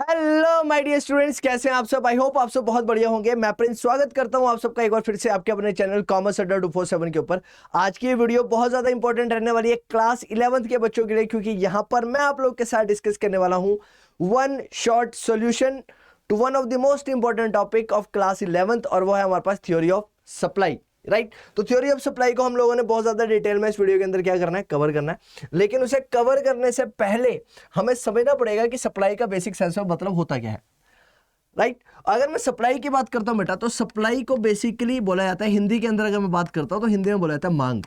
Hello my dear students, कैसे हैं आप सब। आई होप आप सब बहुत बढ़िया होंगे। मैं प्रिंस स्वागत करता हूं आप सबका एक बार फिर से आपके अपने चैनल कॉमर्स अड्डा 247 के ऊपर। आज की ये वीडियो बहुत ज्यादा इंपॉर्टेंट रहने वाली है क्लास 11th के बच्चों के लिए, क्योंकि यहां पर मैं आप लोग के साथ डिस्कस करने वाला हूं one short solution to one of the most important topic of class 11th, और वो है हमारे पास थ्योरी ऑफ सप्लाई। राइट तो थ्योरी ऑफ सप्लाई को हम लोगों ने बहुत ज्यादा डिटेल में इस वीडियो के अंदर क्या करना है, कवर करना है। लेकिन उसे कवर करने से पहले हमें समझना पड़ेगा कि सप्लाई का बेसिक सेंस ऑफ मतलब होता क्या है। राइट अगर मैं सप्लाई की बात करता हूं बेटा, तो सप्लाई को बेसिकली बोला जाता है, हिंदी के अंदर अगर मैं बात करता हूं तो हिंदी में बोला जाता है मांग।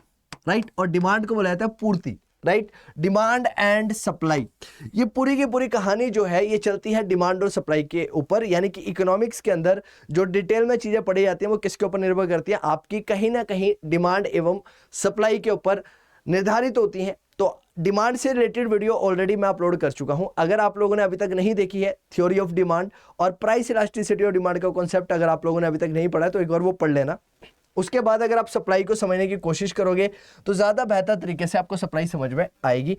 राइट और डिमांड को बोला जाता है पूर्ति। राइट डिमांड एंड सप्लाई, ये पूरी की पूरी कहानी जो है ये चलती है डिमांड और सप्लाई के ऊपर। यानी कि इकोनॉमिक्स के अंदर जो डिटेल में चीजें पढ़ी जाती हैं वो किसके ऊपर निर्भर करती है, आपकी कहीं ना कहीं डिमांड एवं सप्लाई के ऊपर निर्धारित होती हैं। तो डिमांड से रिलेटेड वीडियो ऑलरेडी मैं अपलोड कर चुका हूं। अगर आप लोगों ने अभी तक नहीं देखी है, थ्योरी ऑफ डिमांड और प्राइस इलास्टिसिटी और डिमांड का कॉन्सेप्ट अगर आप लोगों ने अभी तक नहीं पढ़ा है तो एक बार वो पढ़ लेना। उसके बाद अगर आप सप्लाई को समझने की कोशिश करोगे तो ज्यादा बेहतर तरीके से आपको सप्लाई समझ में आएगी।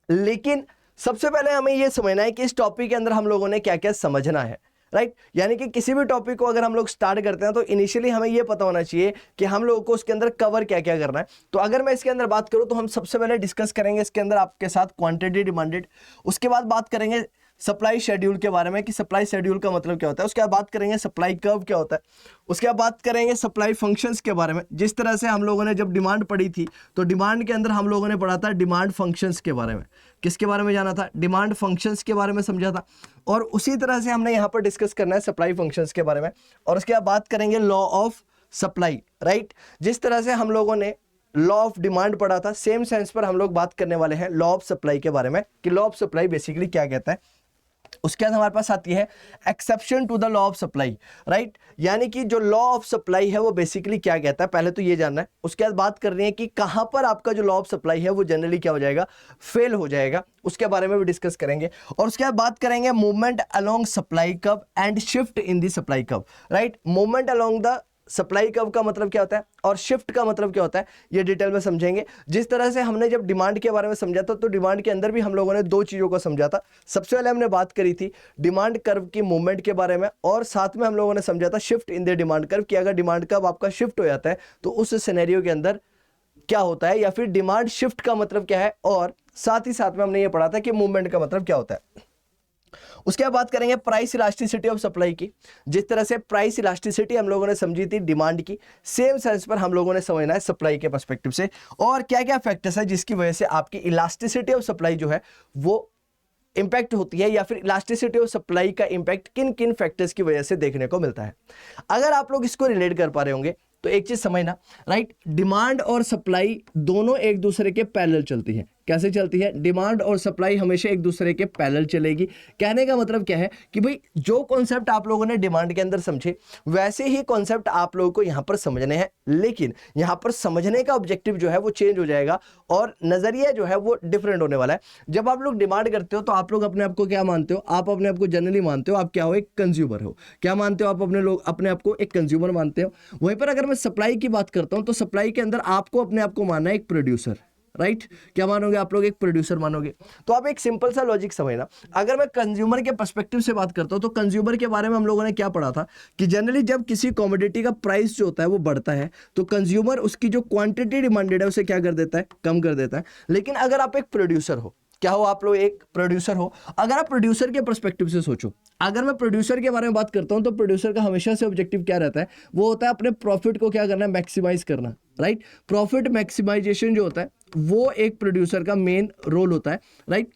लेकिन सबसे पहले हमें यह समझना है कि इस टॉपिक के अंदर हम लोगों ने क्या क्या समझना है। राइट यानी कि किसी भी टॉपिक को अगर हम लोग स्टार्ट करते हैं तो इनिशियली हमें यह पता होना चाहिए कि हम लोगों को उसके अंदर कवर क्या क्या करना है। तो अगर मैं इसके अंदर बात करूं तो हम सबसे पहले डिस्कस करेंगे इसके अंदर आपके साथ क्वांटिटी डिमांडेड। उसके बाद बात करेंगे सप्लाई शेड्यूल के बारे में कि सप्लाई शेड्यूल का मतलब क्या होता है। उसके बाद बात करेंगे सप्लाई कर्व क्या होता है। उसके बाद बात करेंगे सप्लाई फंक्शंस के बारे में। जिस तरह से हम लोगों ने जब डिमांड पढ़ी थी तो डिमांड के अंदर हम लोगों ने पढ़ा था डिमांड फंक्शंस के बारे में। किसके बारे में जाना था, डिमांड फंक्शंस के बारे में समझा था। और उसी तरह से हमने यहाँ पर डिस्कस करना है सप्लाई फंक्शंस के बारे में। और उसके बाद बात करेंगे लॉ ऑफ सप्लाई। राइट जिस तरह से हम लोगों ने लॉ ऑफ डिमांड पढ़ा था, सेम सेंस पर हम लोग बात करने वाले हैं लॉ ऑफ सप्लाई के बारे में कि लॉ ऑफ सप्लाई बेसिकली क्या कहता है। उसके बाद हमारे पास आती है exception to the law of supply. Right यानी कि जो लॉ ऑफ सप्लाई है वो बेसिकली क्या कहता है, पहले तो ये जानना है। उसके बाद बात कर रही है कि कहां पर आपका जो लॉ ऑफ सप्लाई है वो जनरली क्या हो जाएगा, फेल हो जाएगा। उसके बारे में भी डिस्कस करेंगे। और उसके बाद बात करेंगे movement along supply curve and shift in the supply curve. Right movement along the supply curve का मतलब क्या होता है और शिफ्ट का मतलब क्या होता है, ये डिटेल में समझेंगे। जिस तरह से हमने जब डिमांड के बारे में समझा था तो डिमांड के अंदर भी हम लोगों ने दो चीजों को समझा था। सबसे पहले हमने बात करी थी डिमांड कर्व की मूवमेंट के बारे में, और साथ में हम लोगों ने समझा था shift in the demand curve कि अगर डिमांड कर्व आपका शिफ्ट हो जाता है तो उस सिनेरियो के अंदर क्या होता है, या फिर डिमांड शिफ्ट का मतलब क्या है। और साथ ही साथ में हमने ये पढ़ा था कि मूवमेंट का मतलब क्या होता है। उसके बाद बात करेंगे प्राइस इलास्टिसिटी ऑफ सप्लाई की। जिस तरह से प्राइस इलास्टिसिटी हम लोगों ने समझी थी डिमांड की, सेम सेंस पर हम लोगों ने समझना है सप्लाई के पर्सपेक्टिव से। और क्या क्या फैक्टर्स है जिसकी वजह से आपकी इलास्टिसिटी ऑफ सप्लाई जो है वो इंपैक्ट होती है, या फिर इलास्टिसिटी ऑफ सप्लाई का इंपैक्ट किन किन फैक्टर्स की वजह से देखने को मिलता है। अगर आप लोग इसको रिलेट कर पा रहे होंगे तो एक चीज समझना। राइट डिमांड और सप्लाई दोनों एक दूसरे के पैरेलल चलती है। कैसे चलती है, डिमांड और सप्लाई हमेशा एक दूसरे के पैरेलल चलेगी। कहने का मतलब क्या है कि भाई जो कॉन्सेप्ट आप लोगों ने डिमांड के अंदर समझे वैसे ही कॉन्सेप्ट आप लोगों को यहां पर समझने हैं। लेकिन यहां पर समझने का ऑब्जेक्टिव जो है वो चेंज हो जाएगा और नजरिया जो है वो डिफरेंट होने वाला है। जब आप लोग डिमांड करते हो तो आप लोग अपने आप को क्या मानते हो, आप अपने आप को जनरली मानते हो आप क्या हो, एक कंज्यूमर हो। क्या मानते हो आप, अपने आप को एक कंज्यूमर मानते हो। वहीं पर अगर मैं सप्लाई की बात करता हूं तो सप्लाई के अंदर आपको अपने आप को मानना है एक प्रोड्यूसर। राइट क्या मानोगे आप लोग, एक प्रोड्यूसर मानोगे। तो आप एक सिंपल सा लॉजिक समझना। अगर मैं कंज्यूमर के पर्सपेक्टिव से बात करता हूं तो कंज्यूमर के बारे में हम लोगों ने क्या पढ़ा था कि जनरली जब किसी कमोडिटी का प्राइस जो होता है वो बढ़ता है तो कंज्यूमर उसकी जो क्वांटिटी डिमांडेड है उसे क्या कर देता है, कम कर देता है। लेकिन अगर आप एक प्रोड्यूसर हो, क्या हो आप लोग, एक प्रोड्यूसर हो। अगर आप प्रोड्यूसर के पर्सपेक्टिव से सोचो, अगर मैं प्रोड्यूसर के बारे में बात करता हूं तो प्रोड्यूसर का हमेशा से ऑब्जेक्टिव क्या रहता है, वो होता है अपने प्रॉफिट को क्या करना, मैक्सिमाइज करना। राइट प्रॉफिट मैक्सिमाइजेशन जो होता है वो एक प्रोड्यूसर का मेन रोल होता है। राइट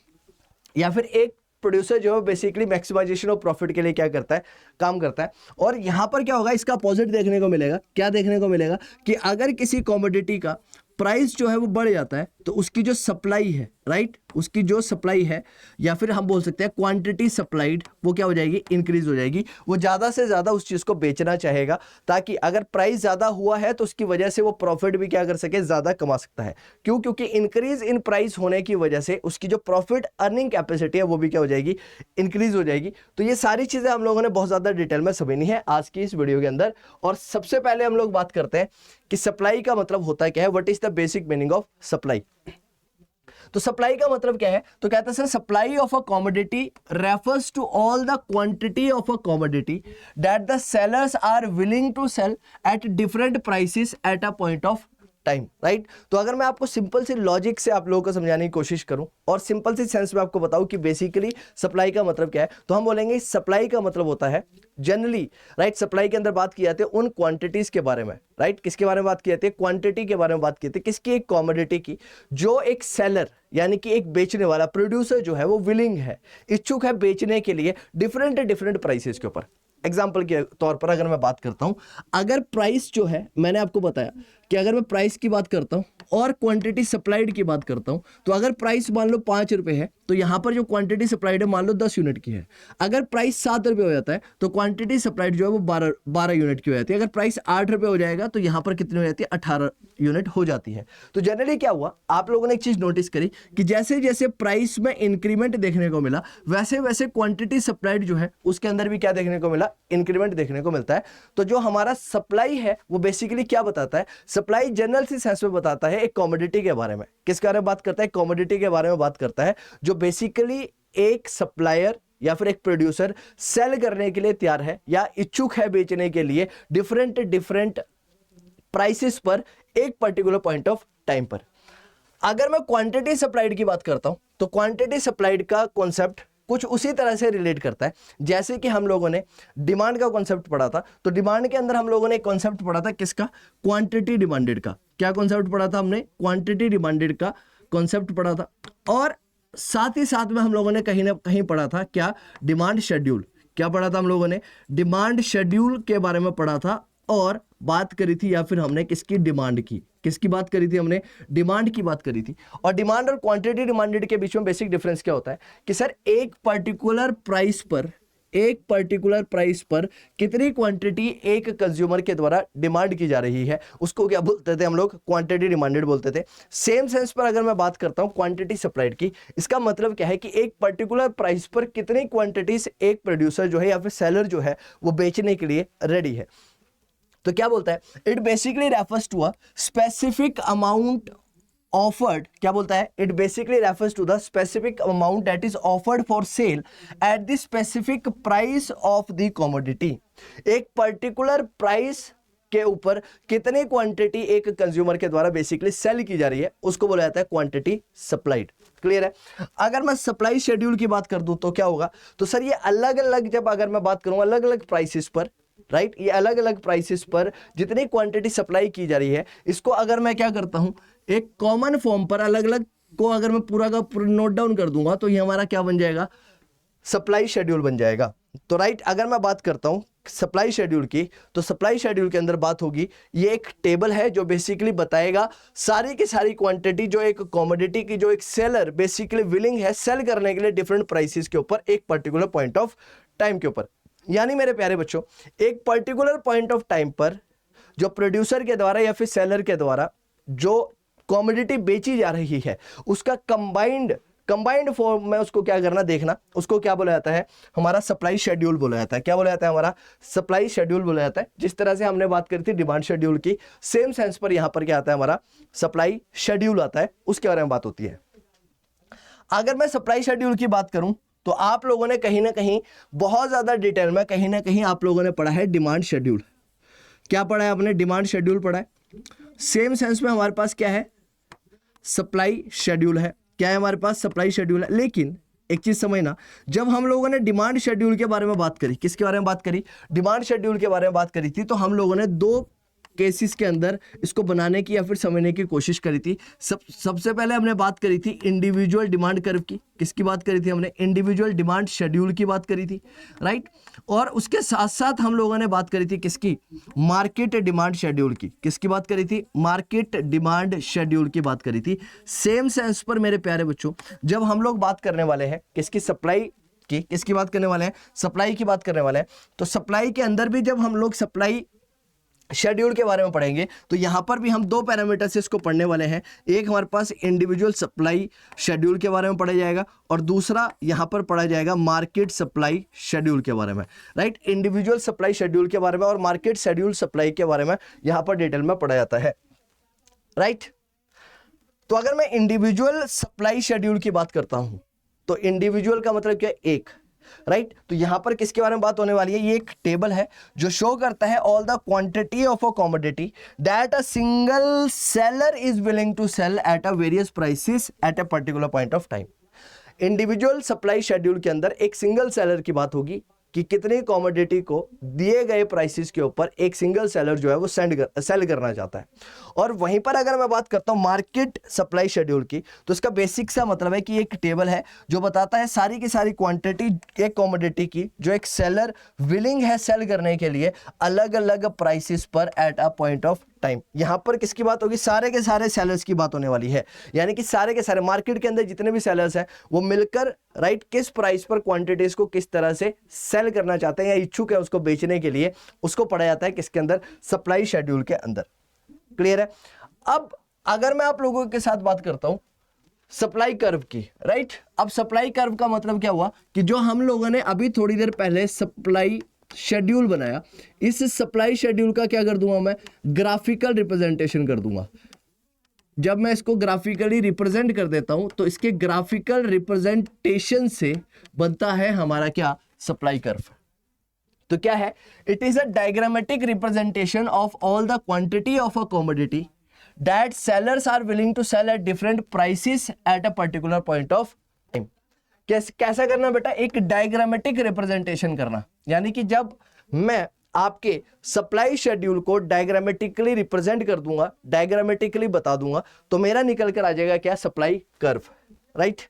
या फिर एक प्रोड्यूसर जो है बेसिकली मैक्सिमाइजेशन ऑफ प्रॉफिट के लिए क्या करता है, काम करता है। और यहां पर क्या होगा, इसका अपोजिट देखने को मिलेगा। क्या देखने को मिलेगा कि अगर किसी कमोडिटी का प्राइस जो है वो बढ़ जाता है तो उसकी जो सप्लाई है, राइट उसकी जो सप्लाई है या फिर हम बोल सकते हैं क्वांटिटी सप्लाइड, वो क्या हो जाएगी, इंक्रीज हो जाएगी। वो ज़्यादा से ज़्यादा उस चीज़ को बेचना चाहेगा ताकि अगर प्राइस ज़्यादा हुआ है तो उसकी वजह से वो प्रॉफिट भी क्या कर सके, ज़्यादा कमा सकता है। क्यों, क्योंकि इंक्रीज इन प्राइस होने की वजह से उसकी जो प्रॉफिट अर्निंग कैपेसिटी है वो भी क्या हो जाएगी, इंक्रीज हो जाएगी। तो ये सारी चीज़ें हम लोगों ने बहुत ज़्यादा डिटेल में समझनी है आज की इस वीडियो के अंदर। और सबसे पहले हम लोग बात करते हैं कि सप्लाई का मतलब होता है क्या है, what is the basic meaning of supply. तो सप्लाई का मतलब क्या है, तो कहते हैं sir supply of a commodity refers to all the quantity of a commodity that the sellers are willing to sell at different prices at a point of time, right. तो अगर मैं आपको सिंपल सी लॉजिक से आप लोगों को समझाने की कोशिश करूं और सिंपल सी सेंस में आपको बताऊं कि बेसिकली सप्लाई का मतलब क्या है, तो हम बोलेंगे सप्लाई का मतलब होता है जनरली, राइट, सप्लाई के अंदर बात की जाती है उन क्वांटिटीज के बारे में, राइट, किसके बारे में बात की जाती है, क्वांटिटी के बारे में बात की जाती है, किसकी, एक कॉमोडिटी की, जो एक सेलर यानी कि एक बेचने वाला प्रोड्यूसर जो है वो विलिंग है, इच्छुक है बेचने के लिए डिफरेंट प्राइसेस के ऊपर। एग्जाम्पल के तौर पर अगर मैं बात करता हूं, अगर प्राइस जो है, मैंने आपको बताया कि अगर मैं प्राइस की बात करता हूं और क्वांटिटी सप्लाइड की बात करता हूं, तो अगर प्राइस मान लो 5 रुपए है तो यहां पर जो क्वांटिटी सप्लाइड है मान लो 10 यूनिट की है। अगर प्राइस 7 रुपए हो जाता है तो क्वांटिटी सप्लाइड जो है वो 12 यूनिट की हो जाती है। अगर प्राइस 8 रुपए हो जाएगा तो यहां पर कितनी हो जाती है, 18 यूनिट हो जाती है। तो जनरली क्या हुआ, आप लोगों ने एक चीज नोटिस करी कि जैसे जैसे प्राइस में इंक्रीमेंट देखने को मिला वैसे वैसे क्वांटिटी सप्लाइड जो है उसके अंदर भी क्या देखने को मिला, इंक्रीमेंट देखने को मिलता है। तो जो हमारा सप्लाई है वो बेसिकली क्या बताता है, सप्लाई जनरल सी सेंस में बताता है एक कमोडिटी के बारे में। किसके बारे में बात करता है, कमोडिटी के बारे में बात करता है, जो बेसिकली एक सप्लायर या फिर एक प्रोड्यूसर सेल करने के लिए तैयार है या इच्छुक है बेचने के लिए डिफरेंट प्राइसेस पर एक पर्टिकुलर पॉइंट ऑफ टाइम पर। अगर मैं क्वांटिटी सप्लाइड की बात करता हूं तो क्वांटिटी सप्लाइड का कॉन्सेप्ट कुछ उसी तरह से रिलेट करता है जैसे कि हम लोगों ने डिमांड का कॉन्सेप्ट पढ़ा था। तो डिमांड के अंदर हम लोगों ने एक कॉन्सेप्ट पढ़ा था किसका, क्वांटिटी डिमांडेड का। क्या कॉन्सेप्ट पढ़ा था हमने, क्वांटिटी डिमांडेड का कॉन्सेप्ट पढ़ा था। और साथ ही साथ में हम लोगों ने कहीं ना कहीं पढ़ा था क्या, डिमांड शेड्यूल। क्या पढ़ा था हम लोगों ने, डिमांड शेड्यूल के बारे में पढ़ा था और बात करी थी, या फिर हमने किसकी, डिमांड की। किसकी बात करी थी हमने, डिमांड की बात करी थी। और डिमांड और क्वांटिटी डिमांडेड के बीच में बेसिक डिफरेंस क्या होता है कि सर एक पर्टिकुलर प्राइस पर कितनी क्वांटिटी एक कंज्यूमर के द्वारा डिमांड की जा रही है, उसको क्या बोलते थे हम लोग, क्वांटिटी डिमांडेड बोलते थे। सेम सेंस पर अगर मैं बात करता हूं क्वांटिटी सप्लाइड की, इसका मतलब क्या है कि एक पर्टिकुलर प्राइस पर कितनी क्वांटिटीज एक प्रोड्यूसर जो है या फिर सेलर जो है वो बेचने के लिए रेडी है। तो क्या बोलता है, it basically refers to a specific amount offered. क्या बोलता है, it basically refers to the specific amount that is offered for sale at the specific price of the commodity. एक पर्टिकुलर प्राइस के ऊपर कितनी क्वांटिटी एक कंज्यूमर के द्वारा बेसिकली सेल की जा रही है उसको बोला जाता है क्वांटिटी सप्लाइड। क्लियर है। अगर मैं सप्लाई शेड्यूल की बात कर दूं तो क्या होगा, तो सर ये अलग अलग, जब अगर मैं बात करूं अलग अलग प्राइसेस पर, राइट, ये अलग अलग प्राइसेस पर जितनी क्वांटिटी सप्लाई की जा रही है, इसको अगर मैं क्या करता हूं, एक कॉमन फॉर्म पर अलग अलग को अगर मैं पूरा का पूरा नोट डाउन कर दूंगा तो ये हमारा क्या बन जाएगा, सप्लाई शेड्यूल बन जाएगा। तो राइट, अगर मैं बात करता हूं सप्लाई शेड्यूल की, तो सप्लाई शेड्यूल के अंदर बात होगी, ये एक टेबल है जो बेसिकली बताएगा सारी की सारी क्वांटिटी जो एक कमोडिटी की जो एक सेलर बेसिकली विलिंग है सेल करने के लिए डिफरेंट प्राइसेस के ऊपर एक पर्टिकुलर पॉइंट ऑफ टाइम के ऊपर। यानी मेरे प्यारे बच्चों, एक पर्टिकुलर पॉइंट ऑफ टाइम पर जो प्रोड्यूसर के द्वारा या फिर सेलर के द्वारा जो कमोडिटी बेची जा रही है उसका कंबाइंड फॉर्म में उसको क्या करना, देखना, उसको क्या बोला जाता है, हमारा सप्लाई शेड्यूल बोला जाता है। क्या बोला जाता है, हमारा सप्लाई शेड्यूल बोला जाता है। जिस तरह से हमने बात करी थी डिमांड शेड्यूल की, सेम सेंस पर यहां पर क्या आता है, हमारा सप्लाई शेड्यूल आता है, उसके बारे में बात होती है। अगर मैं सप्लाई शेड्यूल की बात करूं तो आप लोगों ने कहीं ना कहीं बहुत ज्यादा डिटेल में कहीं ना कहीं आप लोगों ने पढ़ा है डिमांड शेड्यूल। क्या पढ़ा है आपने, डिमांड शेड्यूल पढ़ा है। सेम सेंस में हमारे पास क्या है, सप्लाई शेड्यूल है। क्या है हमारे पास, सप्लाई शेड्यूल है। लेकिन एक चीज समझना, जब हम लोगों ने डिमांड शेड्यूल के बारे में बात करी, किसके बारे में बात करी, डिमांड शेड्यूल के बारे में बात करी थी, तो हम लोगों ने दो केसेस के अंदर इसको बनाने की या फिर समझने की कोशिश करी थी। सबसे पहले हमने बात करी थी इंडिविजुअल डिमांड कर्व की। किसकी बात करी थी हमने, इंडिविजुअल डिमांड शेड्यूल की बात करी थी, राइट। और उसके साथ साथ हम लोगों ने बात करी थी किसकी, मार्केट डिमांड शेड्यूल की। किसकी बात करी थी, मार्केट डिमांड शेड्यूल की बात करी थी। सेम सेंस पर मेरे प्यारे बच्चों, जब हम लोग बात करने वाले हैं किसकी, सप्लाई की, किसकी बात करने वाले हैं, सप्लाई की बात करने वाले हैं, तो सप्लाई के अंदर भी जब हम लोग सप्लाई शेड्यूल के बारे में पढ़ेंगे तो यहां पर भी हम दो पैरामीटर से इसको पढ़ने वाले हैं। एक हमारे पास इंडिविजुअल सप्लाई शेड्यूल के बारे में पढ़ा जाएगा और दूसरा यहां पर पढ़ा जाएगा मार्केट सप्लाई शेड्यूल के बारे में, राइट। इंडिविजुअल सप्लाई शेड्यूल के बारे में और मार्केट शेड्यूल सप्लाई के बारे में यहां पर डिटेल में पढ़ा जाता है, राइट। तो अगर मैं इंडिविजुअल सप्लाई शेड्यूल की बात करता हूं तो इंडिविजुअल का मतलब क्या है, एक, राइट। तो यहां पर किसके बारे में बात होने वाली है, ये एक टेबल है जो शो करता है all the quantity of a commodity that a single seller is willing to sell at a various prices at a particular point of time. Individual supply schedule के अंदर एक सिंगल सेलर की बात होगी कि कितनी कमोडिटी को दिए गए प्राइसेस के ऊपर एक सिंगल सेलर जो है वो सेल करना चाहता है। और वहीं पर अगर मैं बात करता हूं मार्केट सप्लाई शेड्यूल की, तो इसका बेसिक सा मतलब है कि एक टेबल है जो बताता है सारी की सारी क्वांटिटी एक कमोडिटी की जो एक सेलर विलिंग है सेल करने के लिए अलग अलग प्राइसेस पर eight a point of time. यहां पर किसकी बात होगी, सारे के सारे सेलर्स की बात होने वाली है, यानी कि सारे के सारे मार्केट के अंदर जितने भी सेलर्स हैं वो मिलकर राइट किस प्राइस पर क्वांटिटीज को किस तरह से सेल करना चाहते हैं या इच्छुक है उसको बेचने के लिए, उसको पढ़ा जाता है किसके अंदर, सप्लाई शेड्यूल के अंदर। क्लियर है। अब अगर मैं आप लोगों के साथ बात करता हूं सप्लाई कर्व की, राइट। अब सप्लाई कर्व का मतलब क्या हुआ कि जो हम लोगों ने अभी थोड़ी देर पहले सप्लाई शेड्यूल बनाया, इस सप्लाई शेड्यूल का क्या कर दूंगा मैं, ग्राफिकल रिप्रेजेंटेशन कर दूंगा। जब मैं इसको ग्राफिकली रिप्रेजेंट कर देता हूं तो इसके ग्राफिकल रिप्रेजेंटेशन से बनता है हमारा क्या, सप्लाई कर्व। तो क्या है, it is a diagrammatic representation of all the quantity of a commodity that sellers are willing to sell at different prices at a particular point of time. कैसा करना बेटा, एक डायग्रामेटिक रिप्रेजेंटेशन करना, यानी कि जब मैं आपके सप्लाई शेड्यूल को डायग्रामेटिकली रिप्रेजेंट कर दूंगा, डायग्रामेटिकली बता दूंगा, तो मेरा निकल कर आ जाएगा क्या, सप्लाई कर्व, राइट।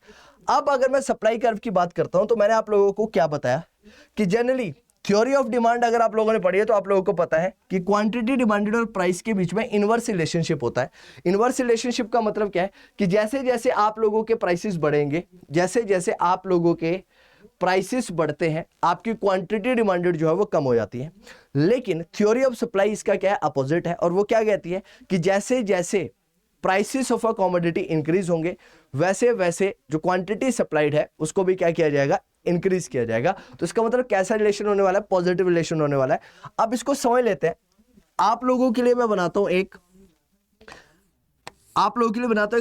अब अगर मैं सप्लाई कर्व की बात करता हूं तो मैंने आप लोगों को क्या बताया कि जनरली थ्योरी ऑफ डिमांड अगर आप लोगों ने पढ़ी है तो आप लोगों को पता है कि क्वांटिटी डिमांडेड और प्राइस के बीच में इनवर्स रिलेशनशिप होता है। इनवर्स रिलेशनशिप का मतलब क्या है कि जैसे जैसे आप लोगों के प्राइसेस बढ़ेंगे, जैसे जैसे आप लोगों के प्राइसेस बढ़ते हैं, आपकी क्वांटिटी डिमांडेड जो है वो कम हो जाती है। लेकिन थ्योरी ऑफ सप्लाई इसका क्या है, अपोजिट है। और वो क्या कहती है कि जैसे जैसे prices of a commodity increase होंगे वैसे वैसे जो क्वांटिटी सप्लाइड है उसको भी क्या किया जाएगा, इंक्रीज किया जाएगा। तो इसका मतलब कैसा रिलेशन होने वाला है, पॉजिटिव रिलेशन होने वाला है। अब इसको समझ लेते हैं। आप लोगों के लिए मैं बनाता हूं एक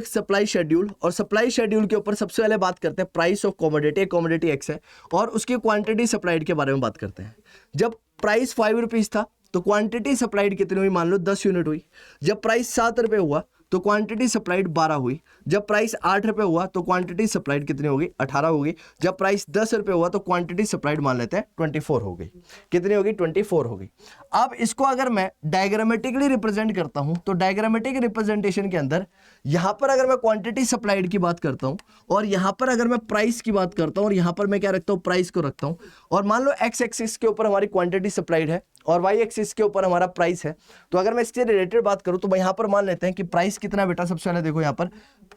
सप्लाई शेड्यूल, और सप्लाई शेड्यूल के ऊपर सबसे पहले बात करते हैं price of commodity, commodity x है, और उसकी क्वांटिटी सप्लाइड के बारे में बात करते हैं। जब प्राइस 5 रुपीज था तो क्वांटिटी सप्लाइड कितनी हुई, मान लो 10 यूनिट हुई। जब प्राइस 7 रुपए हुआ तो क्वांटिटी सप्लाइड 12 हुई। जब प्राइस 8 रुपए हुआ तो क्वांटिटी सप्लाइड कितनी होगी, 18 होगी। जब प्राइस 10 रुपए हुआ तो क्वांटिटी सप्लाइड मान लेते हैं 24 हो गई। कितनी होगी, 24 हो गई। अब इसको अगर मैं डायग्रामेटिकली रिप्रेजेंट करता हूं तो डायग्रामेटिक रिप्रेजेंटेशन के अंदर यहां पर अगर मैं क्वांटिटी सप्लाइड की बात करता हूं और यहां पर अगर मैं प्राइस की बात करता हूं और यहां पर मैं क्या रखता हूं, प्राइस को रखता हूं, और मान लो एक्स एक्सिस के ऊपर हमारी क्वांटिटी सप्लाइड है और वाई एक्सिस के ऊपर हमारा प्राइस है, तो अगर मैं इससे रिलेटेड बात करूं तो यहां पर मान लेते हैं कि प्राइस कितना बेटा, सबसे पहले देखो यहां पर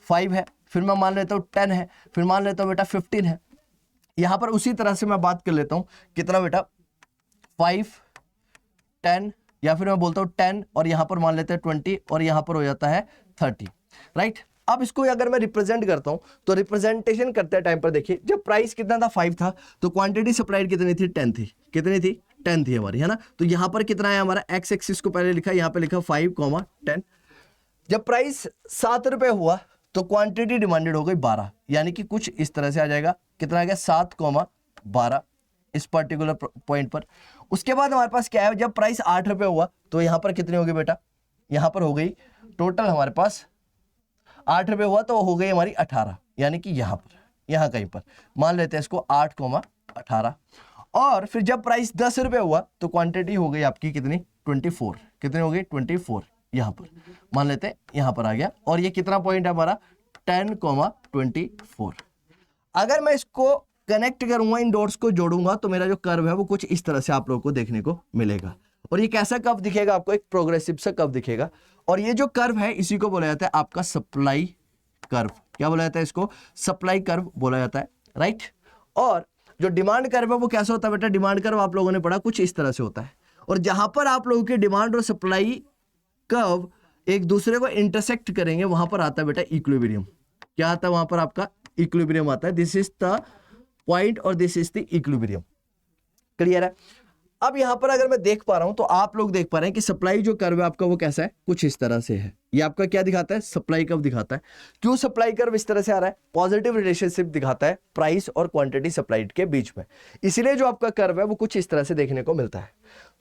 5 है, फिर मैं मान लेता हूं 10 है, फिर मान लेता हूं बेटा 15 है। यहां पर उसी तरह से मैं बात कर लेता हूं कितना बेटा, 5, 10, या फिर मैं बोलता हूं 10 और यहां पर मान लेते हैं 20 और यहां पर हो जाता है 30, राइट। अब इसको अगर मैं रिप्रेजेंट करता हूं तो रिप्रेजेंटेशन करते टाइम पर देखिए, जब प्राइस कितना था, 5 था, तो क्वांटिटी सप्लाइड कितनी थी, 10 थी। कितनी थी, 10 थी हमारी, है ना। तो यहां पर कितना है हमारा, एक्स एक्सिस को पहले लिखा, यहां पे लिखा 5, 10। जब प्राइस 7 रुपए हुआ तो क्वांटिटी डिमांडेड हो गई 12, यानी कि कुछ इस तरह से आ जाएगा, कितना आ गया, 7, 12 इस पर्टिकुलर पॉइंट पर। उसके बाद हमारे पास क्या है, जब प्राइस 8 रुपए हुआ तो यहां पर कितनी होगी बेटा, यहां पर हो गई टोटल हमारे पास 8 रुपए हुआ तो हो गई हमारी 18, यानी कि यहां कहीं पर मान लेते हैं इसको 8, 18। और फिर जब प्राइस 10 रुपए हुआ तो क्वांटिटी हो गई आपकी कितनी, 24। कितनी हो गई, 24, यहां पर मान लेते हैं, यहां पर आ गया। और ये कितना पॉइंट है हमारा, 10, 24। अगर मैं इसको कनेक्ट करूंगा, इन डॉट्स को जोड़ूंगा तो मेरा जो कर्व है वो कुछ इस तरह से आप लोगों को देखने को मिलेगा। और ये कैसा कर्व दिखेगा आपको, एक प्रोग्रेसिव सा कर्व दिखेगा। और ये जो कर्व है इसी को बोला जाता है आपका सप्लाई कर्व। क्या बोला जाता है इसको, सप्लाई कर्व बोला जाता है, राइट। और जो डिमांड कर्व है वो कैसा होता है बेटा, डिमांड कर्व आप लोगों ने पढ़ा कुछ इस तरह से होता है। और जहां पर आप लोगों के डिमांड और सप्लाई कर्व एक दूसरे को इंटरसेक्ट करेंगे वहां पर आता है बेटा इक्विलिब्रियम। क्या आता है वहां पर, आपका इक्विलिब्रियम आता है। दिस इज द पॉइंट और this is the equilibrium. Clear है। अब यहां पर अगर मैं देख पा रहा हूं तो आप लोग देख पा रहे हैं कि सप्लाई जो कर्व है आपका वो कैसा है, कुछ इस तरह से है, ये आपका क्या दिखाता है, सप्लाई कर्व दिखाता है। क्यों सप्लाई कर्व इस तरह से आ रहा है, पॉजिटिव रिलेशनशिप दिखाता है प्राइस और क्वांटिटी सप्लाइड के बीच में, इसलिए जो आपका कर्व है वो कुछ इस तरह से देखने को मिलता है।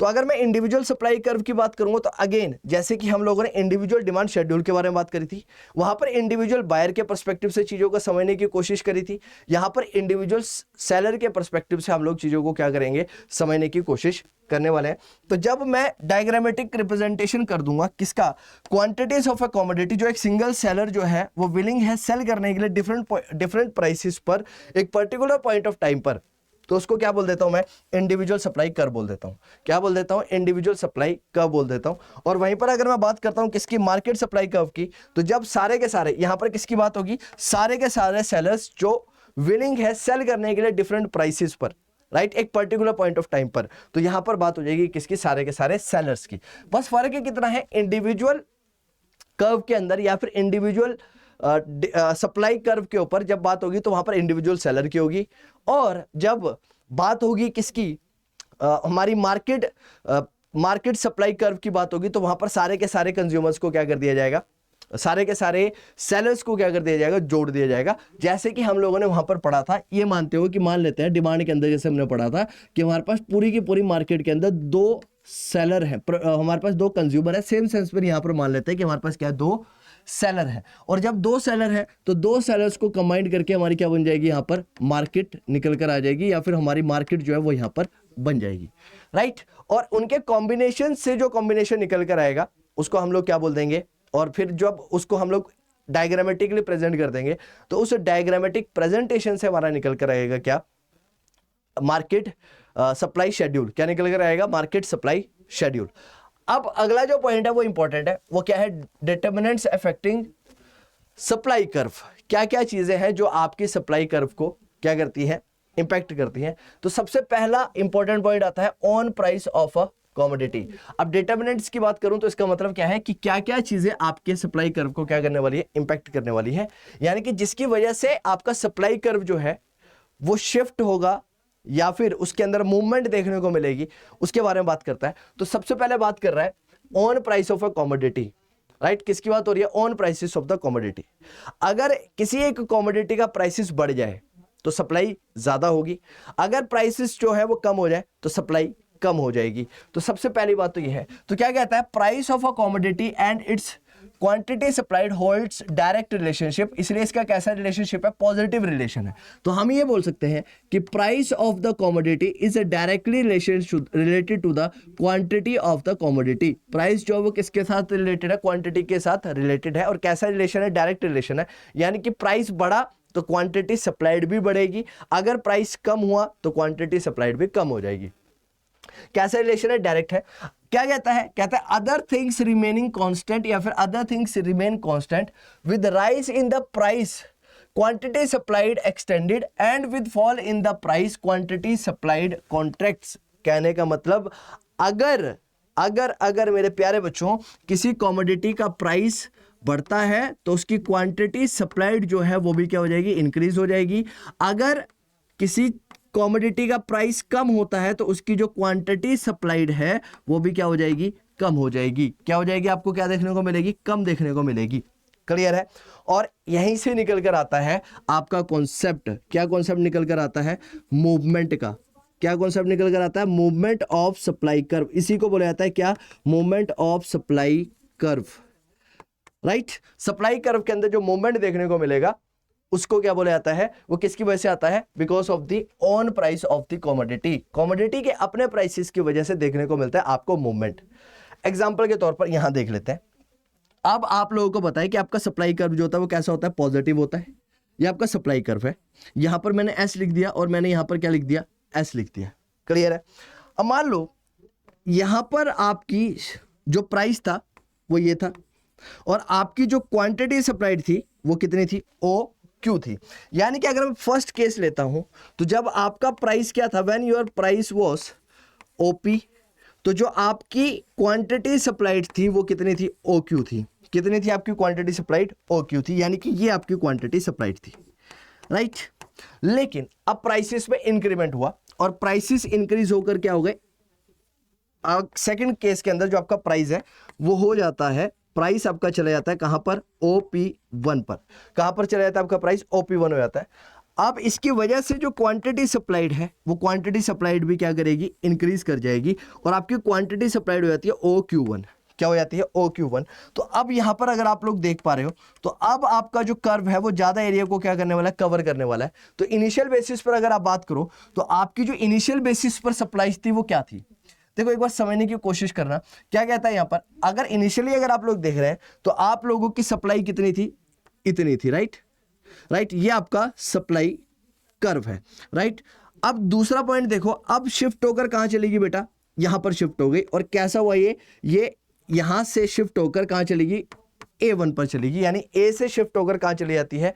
तो अगर मैं इंडिविजुअल सप्लाई कर्व की बात करूंगा तो अगेन जैसे कि हम लोगों ने इंडिविजुअल डिमांड शेड्यूल के बारे में बात करी थी, वहां पर इंडिविजुअल बायर के पर्सपेक्टिव से चीजों को समझने की कोशिश करी थी, यहां पर इंडिविजुअल सेलर के पर्सपेक्टिव से हम लोग चीजों को क्या करेंगे, समझने की कोशिश करने वाले हैं। तो जब मैं डायग्रामेटिक रिप्रेजेंटेशन कर दूंगा किसका, क्वांटिटीज ऑफ अ कमोडिटी, जो एक सिंगल सेलर जो है वो विलिंग है सेल करने के लिए डिफरेंट प्राइसेस पर एक पर्टिकुलर पॉइंट ऑफ टाइम पर, तो उसको क्या बोल देता हूं मैं, इंडिविजुअल सप्लाई कर्व बोल देता हूं। क्या बोल देता हूं, इंडिविजुअल सप्लाई कर्व बोल देता हूं। और वहीं पर अगर मैं बात करता हूं किसकी, मार्केट सप्लाई कर्व की, तो जब सारे के सारे, यहां पर किसकी बात होगी, सारे के सारे सेलर्स जो विलिंग है सेल करने के लिए डिफरेंट प्राइसेस पर, राइट, एक पर्टिकुलर पॉइंट ऑफ टाइम पर, तो यहां पर बात हो जाएगी किसकी, सारे के सारे सेलर्स की। बस फर्क है कितना है, इंडिविजुअल कर्व के अंदर या फिर इंडिविजुअल सप्लाई कर्व के ऊपर जब बात होगी तो वहां पर इंडिविजुअल सेलर की होगी, और जब बात होगी किसकी, हमारी मार्केट सप्लाई कर्व की बात होगी तो वहां पर सारे के सारे कंज्यूमर्स को क्या कर दिया जाएगा, सारे के सारे सेलर्स को क्या कर दिया जाएगा, जोड़ दिया जाएगा। जैसे कि हम लोगों ने वहां पर पढ़ा था, ये मानते हो कि मान लेते हैं डिमांड के अंदर जैसे हमने पढ़ा था कि हमारे पास पूरी की पूरी मार्केट के अंदर दो सेलर है, हमारे पास दो कंज्यूमर है, सेम सेंस पर यहां पर मान लेते हैं कि हमारे पास क्या है, दो सेलर है। और जब दो सेलर है तो दो सेलर्स को कंबाइन करके हमारी क्या बन जाएगी, यहां पर मार्केट निकल कर आ जाएगी, या फिर हमारी मार्केट जो है वो यहां पर बन जाएगी, राइट। और उनके कॉम्बिनेशन से जो कॉम्बिनेशन निकल कर आएगा उसको हम लोग क्या बोल देंगे, और फिर जब उसको हम लोग डायग्रामेटिकली प्रेजेंट कर देंगे तो उस डायग्रामेटिक प्रेजेंटेशन से हमारा निकल कर आएगा क्या, मार्केट सप्लाई शेड्यूल। क्या निकल कर आएगा, मार्केट सप्लाई शेड्यूल। अब अगला जो पॉइंट है वो इंपॉर्टेंट है, वो क्या है, डिटर्मिनेंट्स अफेक्टिंग सप्लाई कर्व। क्या क्या चीजें हैं जो आपकी सप्लाई कर्व को क्या करती है, इंपैक्ट करती हैं। तो सबसे पहला इंपॉर्टेंट पॉइंट आता है on price of a commodity. अब डिटर्मिनेंट्स की बात करूं तो इसका मतलब क्या है कि क्या क्या चीजें आपके सप्लाई कर्व को क्या करने वाली है, इंपैक्ट करने वाली है, यानी कि जिसकी वजह से आपका सप्लाई कर्व जो है वो शिफ्ट होगा या फिर उसके अंदर मूवमेंट देखने को मिलेगी, उसके बारे में बात करता है। तो सबसे पहले बात कर रहा है on price of a commodity, right. किसकी बात हो रही है, on prices of the commodity. अगर किसी एक कमोडिटी का प्राइसेस बढ़ जाए तो सप्लाई ज्यादा होगी, अगर प्राइसेस जो है वो कम हो जाए तो सप्लाई कम हो जाएगी। तो सबसे पहली बात तो ये है। तो क्या कहता है, price of a commodity and its quantity supplied holds direct relationship, इसलिए इसका कैसा रिलेशनशिप है, पॉजिटिव रिलेशन है। तो हम ये बोल सकते हैं कि price of the commodity is a directly related to the quantity of the commodity. Price जो है वो किसके साथ रिलेटेड है, क्वांटिटी के साथ रिलेटेड है। और कैसा रिलेशन है, डायरेक्ट रिलेशन है, यानी कि प्राइस बढ़ा तो क्वांटिटी सप्लाइड भी बढ़ेगी, अगर प्राइस कम हुआ तो क्वांटिटी सप्लाइड भी कम हो जाएगी। कैसा रिलेशन है, डायरेक्ट है। क्या कहता है, कहता है अदर थिंग्स रिमेनिंग कांस्टेंट या फिर other things remain constant with rise in the price quantity supplied extended and with fall in the price quantity supplied contracts. कहने का मतलब अगर मेरे प्यारे बच्चों किसी कमोडिटी का प्राइस बढ़ता है तो उसकी क्वांटिटी सप्लाइड जो है वो भी क्या हो जाएगी, इंक्रीज हो जाएगी। अगर किसी कमोडिटी का प्राइस कम होता है तो उसकी जो क्वांटिटी सप्लाइड है वो भी क्या हो जाएगी, कम हो जाएगी। क्या हो जाएगी, आपको क्या देखने को मिलेगी, कम देखने को मिलेगी। क्लियर है। और यहीं से निकल कर आता है आपका कॉन्सेप्ट। क्या कॉन्सेप्ट निकल कर आता है, मूवमेंट का। क्या कॉन्सेप्ट निकल कर आता है, मूवमेंट ऑफ सप्लाई कर्व। इसी को बोला जाता है क्या, movement of supply curve, right. Supply curve के अंदर जो मूवमेंट देखने को मिलेगा उसको क्या बोला जाता है, वो किसकी वजह से आता है, because of the on price of the commodity. Commodity के अपने प्राइसेस की वजह से देखने को मिलता है आपको मूवमेंट। एग्जांपल के तौर पर यहां देख लेते हैं। अब आप लोगों को बताएं कि आपका सप्लाई कर्व जो होता है वो कैसा होता है, पॉजिटिव होता है। ये आपका सप्लाई कर्व है, यहां पर मैंने एस लिख दिया और मैंने यहां पर क्या लिख दिया, एस लिख दिया। क्लियर है। अब मान लो यहां पर आपकी जो प्राइस था वो ये था और आपकी जो क्वांटिटी सप्लाइड थी वो कितनी थी, ओ क्यू थी। यानी कि अगर मैं फर्स्ट केस लेता हूं तो जब आपका प्राइस क्या था, when your price was OP, तो जो आपकी क्वांटिटी सप्लाइड थी वो कितनी थी, ओ क्यू थी। कितनी थी आपकी क्वांटिटी सप्लाइड, ओ क्यू थी। यानी कि ये आपकी क्वांटिटी सप्लाइड थी, राइट। लेकिन अब प्राइसेस में इंक्रीमेंट हुआ और प्राइसेस इंक्रीज होकर क्या हो गए, सेकंड केस के अंदर जो आपका प्राइस है वो हो जाता है प्राइस आपका चला जाता है कहां पर, OP1 पर। कहां पर चला जाता है आपका प्राइस, OP1 हो जाता है। अब इसकी वजह से जो क्वांटिटी सप्लाइड है वो क्वांटिटी सप्लाइड भी क्या करेगी, इंक्रीज कर जाएगी, और आपकी क्वांटिटी सप्लाइड हो जाती है OQ1। क्या हो जाती है, OQ1। तो अब यहां पर अगर आप लोग देख पा रहे हो तो अब आपका जो कर्व है वो ज्यादा एरिया को क्या करने वाला है, कवर करने वाला है। तो इनिशियल बेसिस पर अगर आप बात करो तो आपकी जो इनिशियल बेसिस पर सप्लाई थी वो क्या थी, देखो एक बार समझने की कोशिश करना। क्या कहता है यहां पर, अगर इनिशियली अगर आप लोग देख रहे हैं तो आप लोगों की सप्लाई कितनी थी, इतनी थी, राइट। ये आपका सप्लाई कर्व है, राइट। अब दूसरा पॉइंट देखो, अब शिफ्ट होकर कहां चलेगी बेटा, यहां पर शिफ्ट हो गई, और कैसा हुआ ये यहां से शिफ्ट होकर कहां चलेगी, A1 पर चलेगी, यानी A से शिफ्ट होकर कहां चली जाती है,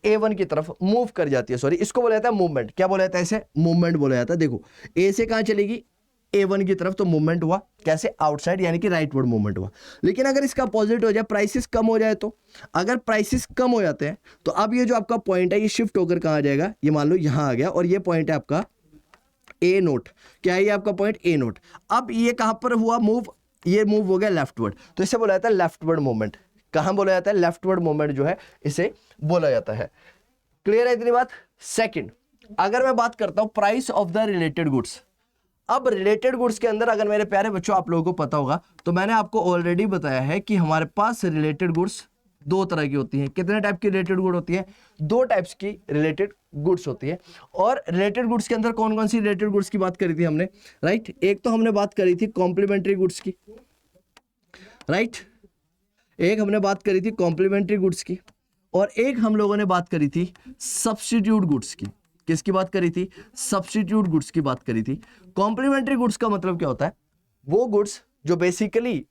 A1 की तरफ मूव कर जाती है। सॉरी, इसको बोला जाता है मूवमेंट। क्या बोला जाता है इसे, मूवमेंट बोला जाता है। देखो A से कहां चलेगी, A1 की तरफ, तो मूवमेंट हुआ कैसे, आउटसाइड, यानी कि राइटवर्ड मूवमेंट हुआ। लेकिन अगर इसका अपोजिट हो जाए, प्राइसेस कम हो जाए, तो अगर प्राइसेस कम हो जाते हैं तो अब ये जो आपका पॉइंट है ये शिफ्ट होकर कहां आ जाएगा, ये मान लो यहां आ गया, और ये पॉइंट है आपका A0। क्या है ये आपका पॉइंट, A0। अब ये कहां पर हुआ मूव, ये मूव हो गया लेफ्टवर्ड, तो इसे बोला जाता है लेफ्टवर्ड मूवमेंट। कहां बोला जाता है, लेफ्टवर्ड मूवमेंट जो है इसे बोला जाता है। क्लियर है इतनी बात। सेकंड, अगर मैं बात करता हूं price of the related goods. अब रिलेटेड गुड्स के अंदर अगर मेरे प्यारे बच्चों आप लोगों को पता होगा तो मैंने आपको ऑलरेडी बताया है कि हमारे पास रिलेटेड गुड्स दो तरह की होती हैं। कितने टाइप की रिलेटेड गुड होती है, दो टाइप्स की रिलेटेड गुड्स होती है। और रिलेटेड गुड्स के अंदर कौन कौन सी रिलेटेड गुड्स की बात करी थी हमने, राइट। एक तो हमने बात करी थी कॉम्प्लीमेंट्री गुड्स की, राइट। एक हमने बात करी थी कॉम्प्लीमेंट्री गुड्स की, और एक हम लोगों ने बात करी थी सब्स्टिट्यूट गुड्स की। किसकी बात करी थी, सब्स्टिट्यूट गुड्स की बात करी थी। कॉम्प्लीमेंट्री गुड्स का मतलब क्या होता है, वो गुड्स जो बेसिकली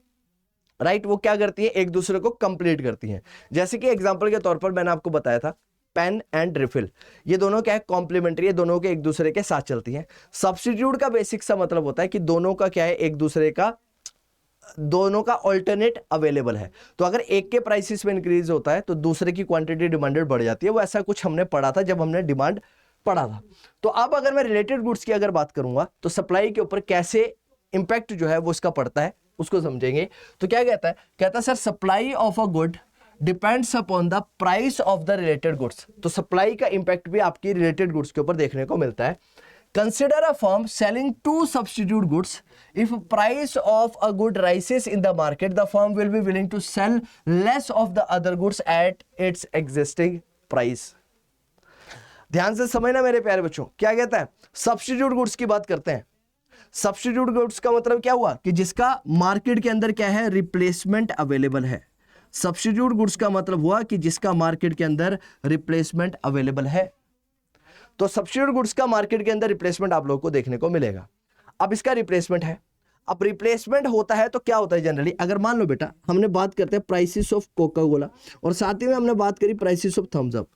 राइट वो क्या करती है, एक दूसरे को कंप्लीट करती हैं। जैसे कि एग्जांपल के तौर पर मैंने आपको बताया था पेन एंड रिफिल, ये दोनों क्या है, कॉम्प्लीमेंट्री है, दोनों के एक दूसरे के साथ चलती हैं। सब्स्टिट्यूट का बेसिक सा मतलब होता है कि दोनों का क्या है, एक दूसरे का, दोनों का ऑल्टरनेट अवेलेबल है। तो अगर एक के प्राइसेस में इंक्रीज होता है तो दूसरे की क्वांटिटी डिमांडेड बढ़ जाती है। वो ऐसा कुछ हमने पढ़ा था जब हमने डिमांड पढ़ा था। तो अब अगर मैं रिलेटेड गुड्स की अगर बात करूंगा तो सप्लाई के ऊपर कैसे इंपैक्ट जो है वो इसका पड़ता है उसको समझेंगे। तो क्या कहता है, कहता है sir supply of a good depends upon the price of the related goods. तो सप्लाई का इंपैक्ट भी आपकी रिलेटेड गुड्स के ऊपर देखने को मिलता है। Consider a firm selling two substitute goods. If price of a good rises in the market, the firm will be willing to sell less of the other goods at its existing price. ध्यान से समझना मेरे प्यारे बच्चों, क्या कहता है, substitute goods की बात करते हैं। सब्स्टिट्यूट गुड्स का मतलब क्या हुआ कि जिसका मार्केट के अंदर क्या है, रिप्लेसमेंट अवेलेबल है। सब्स्टिट्यूट गुड्स का मतलब हुआ कि जिसका मार्केट के अंदर रिप्लेसमेंट अवेलेबल है। तो सब्स्टिट्यूट गुड्स का मार्केट के अंदर रिप्लेसमेंट आप लोगों को देखने को मिलेगा। अब इसका रिप्लेसमेंट है, अब रिप्लेसमेंट होता है तो क्या होता है जनरली, अगर मान लो बेटा हमने बात करते हैं प्राइसेस ऑफ कोका कोला और साथ ही में हमने बात करी प्राइसेस ऑफ थम्स अप।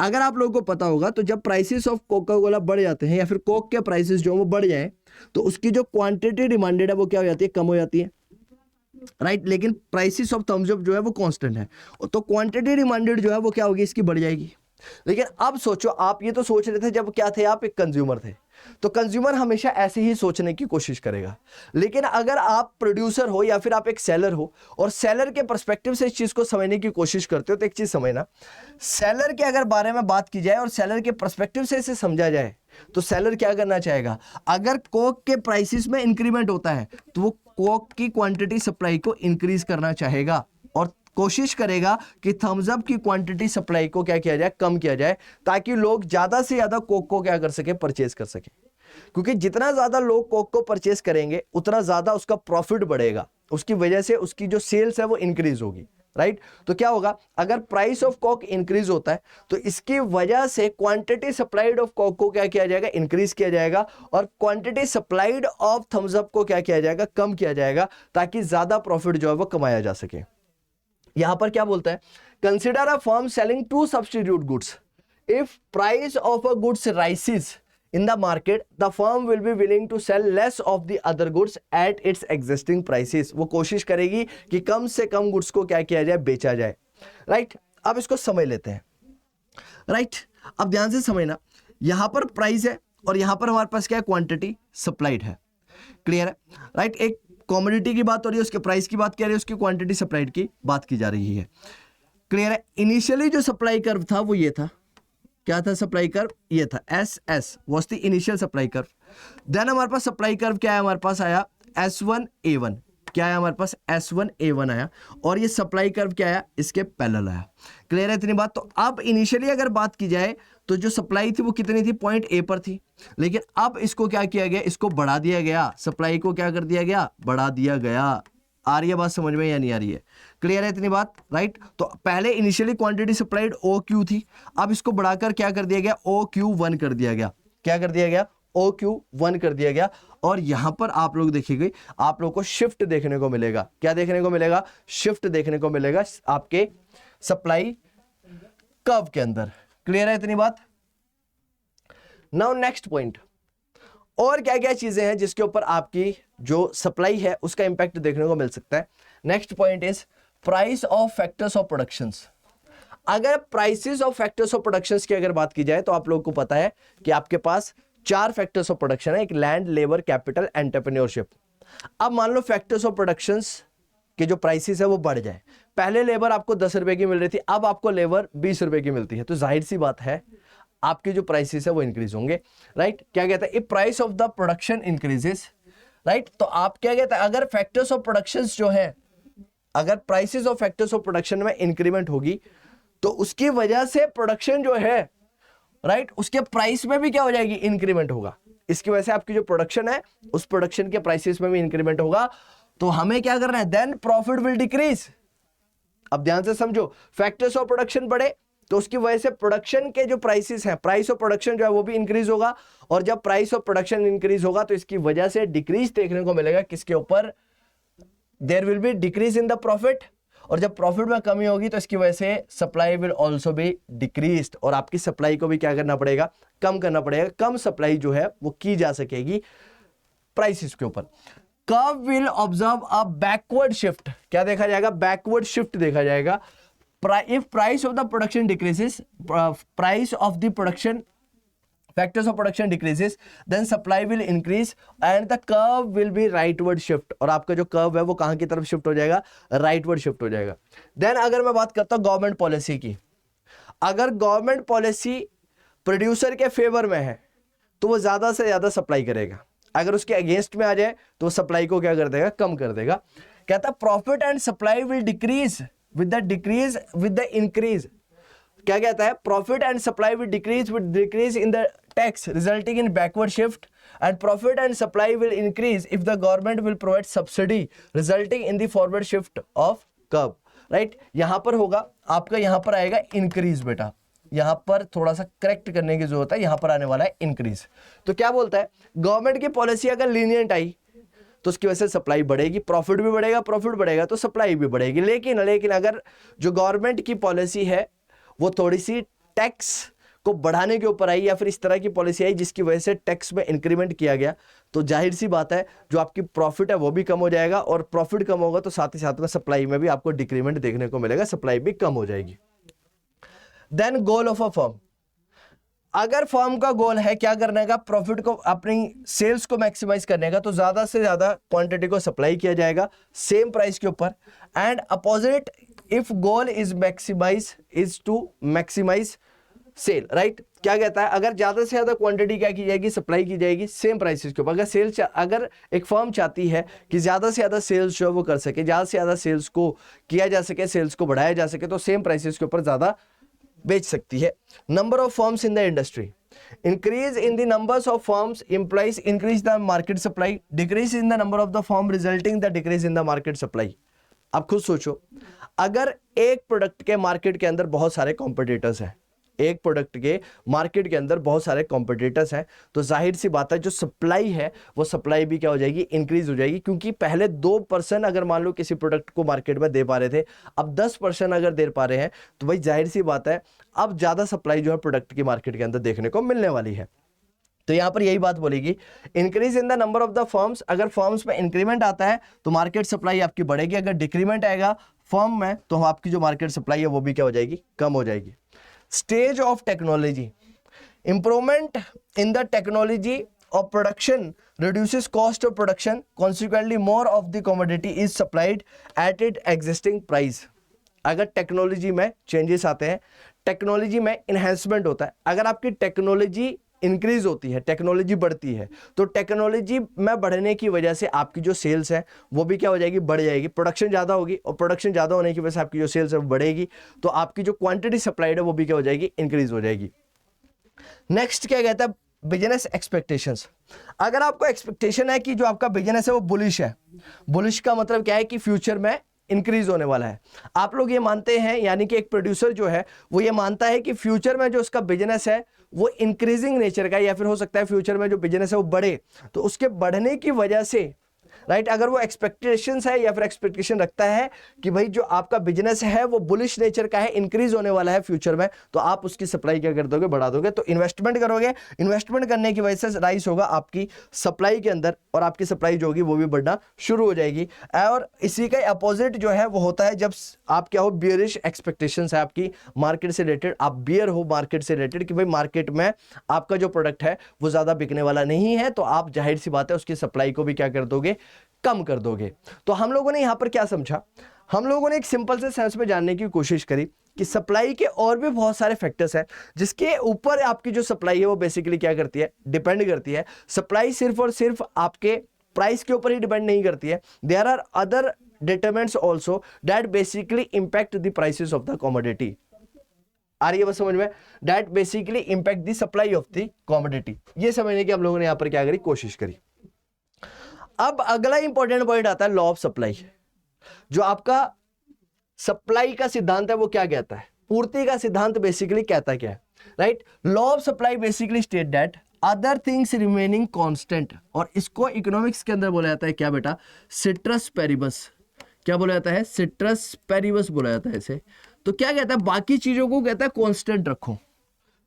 अगर आप लोगों को पता होगा तो जब प्राइसेस ऑफ कोका कोला बढ़ जाते हैं या फिर कोक के प्राइसेस जो वो बढ़ जाए तो उसकी जो क्वांटिटी डिमांडेड है वो क्या हो जाती है, कम हो जाती है, राइट। लेकिन प्राइसेस ऑफ थम्स अप जो है वो कांस्टेंट है, तो क्वांटिटी डिमांडेड जो है वो क्या होगी, इसकी बढ़ जाएगी। लेकिन अब सोचो, आप ये तो सोच रहे थे जब क्या थे, आप एक कंज्यूमर थे, तो कंज्यूमर हमेशा ऐसे ही सोचने की कोशिश करेगा। लेकिन अगर आप प्रोड्यूसर हो या फिर आप एक सेलर हो और सेलर के पर्सपेक्टिव से इस चीज को समझने की कोशिश करते हो तो एक चीज समझना, सेलर के अगर बारे में बात की जाए और सेलर के पर्सपेक्टिव से इसे समझा जाए तो सेलर क्या करना चाहेगा, अगर कोक के प्राइसेस में इंक्रीमेंट होता है तो वो कोक की क्वांटिटी सप्लाई को इंक्रीज करना चाहेगा और कोशिश करेगा कि थम्स अप की क्वांटिटी सप्लाई को क्या किया जाए, कम किया जाए, ताकि लोग ज्यादा से ज्यादा कोक को क्या कर सके, परचेज कर सके। क्योंकि जितना ज्यादा लोग कोक को परचेज करेंगे उतना ज्यादा उसका प्रॉफिट बढ़ेगा, उसकी वजह से उसकी जो सेल्स है वो इंक्रीज होगी, राइट। तो क्या होगा, अगर प्राइस ऑफ कोक इंक्रीज होता है तो इसकी वजह से क्वांटिटी सप्लाइड ऑफ कोक को क्या किया जाएगा, इंक्रीज किया जाएगा, और quantity supplied of Thums Up को क्या किया जाएगा, कम किया जाएगा, ताकि ज्यादा प्रॉफिट जो है वो कमाया जा सके। यहां पर क्या बोलता है, consider a firm selling two substitute goods, if price of a goods rises in the market the firm will be willing to sell less of the other goods at its existing prices. वो कोशिश करेगी कि कम से कम goods को क्या किया जाए, बेचा जाए, राइट। अब इसको समझ लेते हैं, राइट। अब ध्यान से समझना, यहां पर प्राइस है और यहां पर हमारे पास क्या है, क्वांटिटी सप्लाइड है, क्लियर है, राइट। एक कमोडिटी की बात हो रही है, उसके प्राइस की बात कर रही है, उसकी क्वांटिटी सप्लाइड की बात की जा रही है। क्लियर है? इनिशियली जो सप्लाई कर्व था वो ये था, क्या था सप्लाई कर्व? ये था as was the initial supply curve. Then हमारे पास सप्लाई कर्व क्या है, हमारे पास आया S1A1। क्या है हमारे पास? S1A1 आया, और ये सप्लाई कर्व क्या आया? इसके पैरेलल आया। क्लियर है इतनी बात? तो अब इनिशियली अगर बात की जाए तो जो सप्लाई थी वो कितनी थी? पॉइंट ए पर थी, लेकिन अब इसको क्या किया गया? इसको बढ़ा दिया गया, सप्लाई को क्या कर दिया गया? बढ़ा दिया गया। आ रही है बात समझ में या नहीं आ रही है? क्लियर है इतनी बात? राइट। तो पहले इनिशियली क्वांटिटी सप्लाइड OQ थी, अब इसको बढ़ाकर क्या कर दिया गया? OQ1 कर दिया गया। क्या कर दिया गया? OQ1 कर दिया गया। और यहां पर आप लोग देखिएगा, आप लोग को शिफ्ट देखने को मिलेगा। क्या देखने को मिलेगा? शिफ्ट देखने को मिलेगा आपके सप्लाई कर्व के अंदर। क्लियर है इतनी बात? नाउ नेक्स्ट पॉइंट, और क्या क्या चीजें हैं जिसके ऊपर आपकी जो सप्लाई है उसका इंपैक्ट देखने को मिल सकता है। Next point is price of factors of productions. अगर prices of factors of productions की अगर बात की जाए तो आप लोगों को पता है कि आपके पास 4 फैक्टर्स ऑफ प्रोडक्शन है, एक लैंड, लेबर, कैपिटल, एंटरप्रेन्योरशिप। अब मान लो फैक्टर्स ऑफ प्रोडक्शंस के जो प्राइसेस है वो बढ़ जाए। पहले लेबर आपको 10 रुपए की मिल रही थी, अब आपको लेबर 20 रुपए की मिलती है, तो जाहिर सी बात है आपके जो प्राइसेस है वो इंक्रीज होंगे। राइट? क्या कहता है? If price of the production increases, right, तो आप क्या कहते हैं? अगर फैक्टर्स ऑफ प्रोडक्शंस जो है, अगर prices of factors of production में इंक्रीमेंट होगी तो उसकी वजह से प्रोडक्शन जो है, राइट, उसके प्राइस में भी क्या हो जाएगी? इंक्रीमेंट होगा। इसकी वजह से आपकी जो प्रोडक्शन है उस प्रोडक्शन के प्राइसेस में भी इंक्रीमेंट होगा। तो हमें क्या करना है? Then profit will decrease. अब ध्यान से समझो, फैक्टर्स ऑफ प्रोडक्शन बढ़े तो उसकी वजह से प्रोडक्शन के जो प्राइसेस हैं, प्राइस ऑफ प्रोडक्शन जो है वो भी इंक्रीज होगा, और जब प्राइस ऑफ प्रोडक्शन इंक्रीज होगा तो इसकी वजह से डिक्रीज देखने को मिलेगा। किसके ऊपर? There will be decrease in the profit, और जब प्रॉफिट में कमी होगी तो इसकी वजह से supply will also be decreased, और आपकी सप्लाई को भी क्या करना पड़ेगा? कम करना पड़ेगा। कम सप्लाई जो है वो की जा सकेगी प्राइसेस के ऊपर। Curve will observe a backward shift. क्या देखा जाएगा? बैकवर्ड शिफ्ट देखा जाएगा। If price of the production decreases, price of the production factors of production decreases, then supply will increase and the curve will be rightward shift, और आपका जो curve है वो कहां की तरफ शिफ्ट हो जाएगा? राइटवर्ड शिफ्ट हो जाएगा। देन अगर मैं बात करता हूं गवर्नमेंट पॉलिसी की, अगर गवर्नमेंट पॉलिसी प्रोड्यूसर के फेवर में है तो वो ज्यादा से ज्यादा सप्लाई करेगा, अगर उसके अगेंस्ट में आ जाए तो वो सप्लाई को क्या कर देगा? कम कर देगा। कहता profit and supply will decrease with the decrease with the increase। क्या कहता है? profit and supply will decrease with decrease in the tax resulting in backward shift, and profit and supply will increase if the government will provide subsidy resulting in the forward shift of curve। right? यहां पर होगा आपका, यहां पर आएगा increase। बेटा यहां पर थोड़ा सा करेक्ट करने की जरूरत है, यहां पर आने वाला है increase। तो क्या बोलता है? गवर्नमेंट की पॉलिसी अगर लीनियंट आई तो उसकी वजह से सप्लाई बढ़ेगी, प्रॉफिट भी बढ़ेगा, प्रॉफिट बढ़ेगा तो सप्लाई भी बढ़ेगी। लेकिन अगर जो गवर्नमेंट की पॉलिसी है वो थोड़ी सी टैक्स को बढ़ाने के ऊपर आई, या फिर इस तरह की पॉलिसी आई जिसकी वजह से टैक्स में इंक्रीमेंट किया गया, तो जाहिर सी बात है जो आपकी प्रॉफिट है वो भी कम हो जाएगा, और प्रॉफिट कम होगा तो साथ ही साथ में सप्लाई में भी आपको डिक्रीमेंट देखने को मिलेगा, सप्लाई भी कम हो जाएगी। Then goal of a firm, अगर फर्म का गोल है क्या करने का? प्रॉफिट को, अपनी सेल्स को मैक्सिमाइज करने का, तो ज्यादा से ज्यादा क्वांटिटी को सप्लाई किया जाएगा सेम प्राइस के ऊपर। And opposite, if goal is maximize is to maximize sale. Right? क्या कहता है? अगर ज्यादा से ज्यादा क्वांटिटी क्या की जाएगी? सप्लाई की जाएगी सेम प्राइसेस के ऊपर। अगर सेल्स, अगर एक फर्म चाहती है कि ज्यादा से ज्यादा सेल्स जो है वो कर सके, ज्यादा से ज्यादा सेल्स को किया जा सके, सेल्स को बढ़ाया जा सके, तो सेम प्राइसेस के ऊपर ज्यादा बेच सकती है। Number of firms in the industry, increase in the numbers of firms implies increase the market supply, decrease in the number of the firm resulting the decrease in the market supply. आप खुद सोचो, अगर एक product के market के अंदर बहुत सारे कॉम्पिटिटर्स हैं, एक प्रोडक्ट के मार्केट के अंदर बहुत सारे कॉम्पिटिटर्स हैं, तो जाहिर सी बात है जो सप्लाई है वो सप्लाई भी क्या हो जाएगी? इंक्रीज हो जाएगी। क्योंकि पहले 2% अगर मान लो किसी प्रोडक्ट को मार्केट में दे पा रहे थे, अब 10% अगर दे पा रहे हैं, तो भाई जाहिर सी बात है अब ज्यादा सप्लाई जो है प्रोडक्ट की मार्केट के अंदर देखने को मिलने वाली है। तो यहां पर यही बात बोलेगी, increase in the number of the firms, अगर फर्म्स में इंक्रीमेंट आता है तो मार्केट सप्लाई आपकी बढ़ेगी, अगर डिक्रीमेंट आएगा फर्म में तो आपकी जो मार्केट सप्लाई है वो भी क्या हो जाएगी? कम हो जाएगी। Stage of technology, improvement in the technology of production reduces cost of production, consequently more of the commodity is supplied at its existing price. अगर टेक्नोलॉजी में चेंजेस आते हैं, टेक्नोलॉजी में इन्हेंसमेंट होता है, अगर आपकी टेक्नोलॉजी इंक्रीज होती है, टेक्नोलॉजी बढ़ती है, तो टेक्नोलॉजी में बढ़ने की वजह से आपकी जो सेल्स है वो भी क्या हो जाएगी, बढ़ जाएगी, प्रोडक्शन ज़्यादा होगी, और प्रोडक्शन ज़्यादा होने की वजह से आपकी जो सेल्स है वो बढ़ेगी, तो आपकी जो क्वांटिटी सप्लाइड है वो भी क्या हो जाएगी, इंक्रीज हो जाएगी। नेक्स्ट क्या कहता है, बिजनेस एक्सपेक्टेशंस। अगर आपको एक्सपेक्टेशन है कि जो आपका बिजनेस है वो बुलिश है, बुलिश का मतलब क्या है कि फ्यूचर में इंक्रीज होने वाला है, आप लोग ये मानते हैं, यानी कि एक प्रोड्यूसर जो है वो ये मानता है कि फ्यूचर में जो उसका बिजनेस है वो इंक्रीजिंग नेचर का, या फिर हो सकता है फ्यूचर में जो बिजनेस है वो बढ़े, तो उसके बढ़ने की वजह से राइट, अगर वो एक्सपेक्टेशंस है या फिर एक्सपेक्टेशन रखता है कि भाई जो आपका बिजनेस है वो बुलिश नेचर का है, इंक्रीज होने वाला है फ्यूचर में, तो आप उसकी सप्लाई क्या कर दोगे, बढ़ा दोगे, तो इन्वेस्टमेंट करोगे, इन्वेस्टमेंट करने की वजह से राइज होगा आपकी सप्लाई के अंदर, और आपकी सप्लाई जो होगी वो भी बढ़ना शुरू हो जाएगी। और इसी का अपोजिट जो है वो होता है जब आप क्या हो, बियरिश एक्सपेक्टेशंस है आपकी मार्केट से रिलेटेड, आप बियर हो मार्केट से रिलेटेड कि भाई मार्केट में आपका जो प्रोडक्ट है वो ज़्यादा बिकने वाला नहीं है, तो आप जाहिर सी बात है उसकी सप्लाई को भी क्या कर दोगे, कम कर दोगे। तो हम लोगों ने यहां पर क्या समझा, हम लोगों ने एक सिंपल से सेंस में जानने की कोशिश करी कि सप्लाई के और भी बहुत सारे फैक्टर्स हैं जिसके ऊपर आपकी जो सप्लाई है वो बेसिकली क्या करती है, डिपेंड करती है। सप्लाई सिर्फ और सिर्फ आपके प्राइस के ऊपर ही डिपेंड नहीं करती है, there are other determinants also that basically impact the prices of the commodity. आ रही है बस समझ में, that basically impact the supply of the commodity. ये समझने की हम लोगों ने यहां पर क्या करी, कोशिश करी। अब अगला इंपॉर्टेंट पॉइंट आता है लॉ ऑफ सप्लाई। जो आपका सप्लाई का सिद्धांत है वो क्या कहता है, पूर्ति का सिद्धांत बेसिकली कहता क्या है, right. Law of supply basically state that other things remaining constant, और इसको इकोनॉमिक्स के अंदर बोला जाता है क्या बेटा, सिट्रस पेरिबस। क्या बोला जाता है, सिट्रस पेरिबस बोला जाता है इसे। तो क्या कहता है, बाकी चीजों को कहता है कांस्टेंट रखो।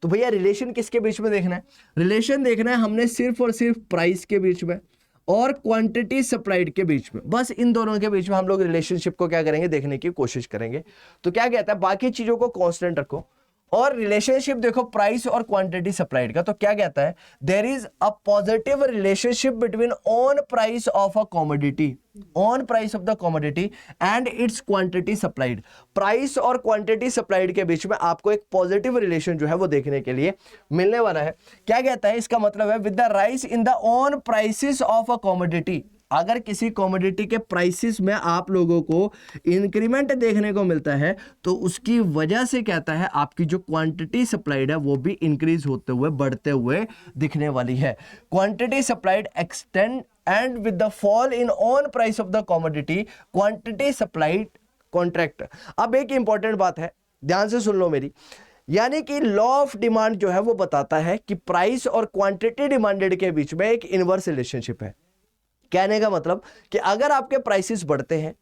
तो भैया रिलेशन किसके बीच में देखना है, रिलेशन देखना है हमने सिर्फ और सिर्फ प्राइस के बीच में और क्वांटिटी सप्लाइड के बीच में, बस इन दोनों के बीच में हम लोग रिलेशनशिप को क्या करेंगे, देखने की कोशिश करेंगे। तो क्या कहता है, बाकी चीजों को कांस्टेंट रखो और रिलेशनशिप देखो प्राइस और क्वांटिटी सप्लाइड का। तो क्या कहता है, there is a positive relationship between on price of a commodity, on price of the commodity and its quantity supplied. Price और क्वांटिटी सप्लाइड के बीच में आपको एक पॉजिटिव रिलेशन जो है वो देखने के लिए मिलने वाला है। क्या कहता है, इसका मतलब है with the rise in the on prices of a commodity, अगर किसी कमोडिटी के प्राइसेस में आप लोगों को इंक्रीमेंट देखने को मिलता है तो उसकी वजह से कहता है आपकी जो क्वांटिटी सप्लाइड है वो भी इंक्रीज होते हुए, बढ़ते हुए दिखने वाली है। Quantity supplied extend and with the fall in on price of the commodity quantity supplied contract. अब एक इंपॉर्टेंट बात है, ध्यान से सुन लो मेरी, यानी कि लॉ ऑफ डिमांड जो है वो बताता है कि प्राइस और क्वांटिटी डिमांडेड के बीच में एक इनवर्स रिलेशनशिप है। कहने का मतलब कि अगर आपके प्राइसेस बढ़ते हैं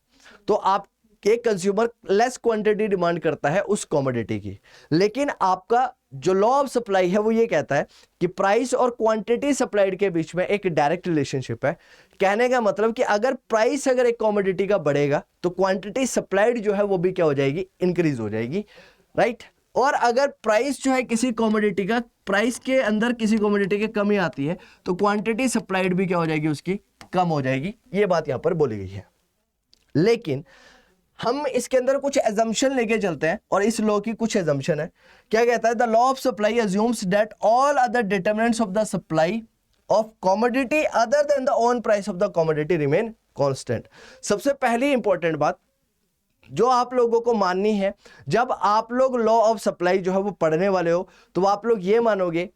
तो आपके कंज्यूमर लेस क्वांटिटी डिमांड करता है उस कमोडिटी की, लेकिन आपका जो लॉ ऑफ सप्लाई है वो ये कहता है कि प्राइस और क्वांटिटी सप्लाइड के बीच में एक डायरेक्ट रिलेशनशिप है। कहने का मतलब कि अगर प्राइस अगर एक कमोडिटी का बढ़ेगा तो क्वांटिटी सप्लाइड जो है वो भी क्या हो जाएगी, इंक्रीज हो जाएगी, राइट। और अगर प्राइस जो है किसी कमोडिटी का, प्राइस के अंदर किसी कमोडिटी की कमी आती है तो क्वांटिटी सप्लाइड भी क्या हो जाएगी, उसकी कम हो जाएगी। ये बात यहां पर बोली गई है। लेकिन हम इसके अंदर कुछ एजम्पशन लेके चलते हैं और इस लॉ की कुछ एजम्पशन है। क्या कहता है, the law of supply assumes that all other determinants of the supply of commodity other than the on price of the commodity remain constant. सबसे पहली इंपॉर्टेंट बात जो आप लोगों को माननी है, जब आप लोग लॉ ऑफ सप्लाई जो है वो पढ़ने वाले हो तो आप लोग ये मानोगे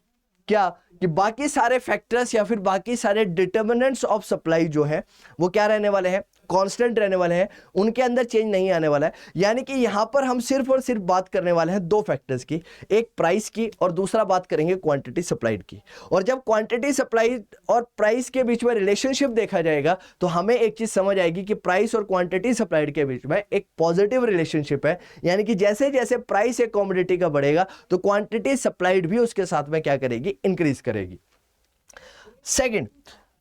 क्या कि बाकी सारे फैक्टर्स या फिर बाकी सारे डिटरमिनेंट्स ऑफ सप्लाई जो है वो क्या रहने वाले हैं, कांस्टेंट रहने वाले हैं, उनके अंदर चेंज नहीं आने वाला है। यानी कि यहां पर हम सिर्फ और सिर्फ बात करने वाले हैं दो फैक्टर्स की, एक प्राइस की और दूसरा बात करेंगे क्वांटिटी सप्लाइड की। और जब क्वांटिटी सप्लाइड और प्राइस के बीच में रिलेशनशिप देखा जाएगा तो हमें एक चीज समझ आएगी कि प्राइस और क्वांटिटी सप्लाइड के बीच में एक पॉजिटिव रिलेशनशिप है। यानी कि जैसे जैसे प्राइस एक कमोडिटी का बढ़ेगा तो क्वांटिटी सप्लाइड भी उसके साथ में क्या करेगी, इंक्रीज करेगी। Second,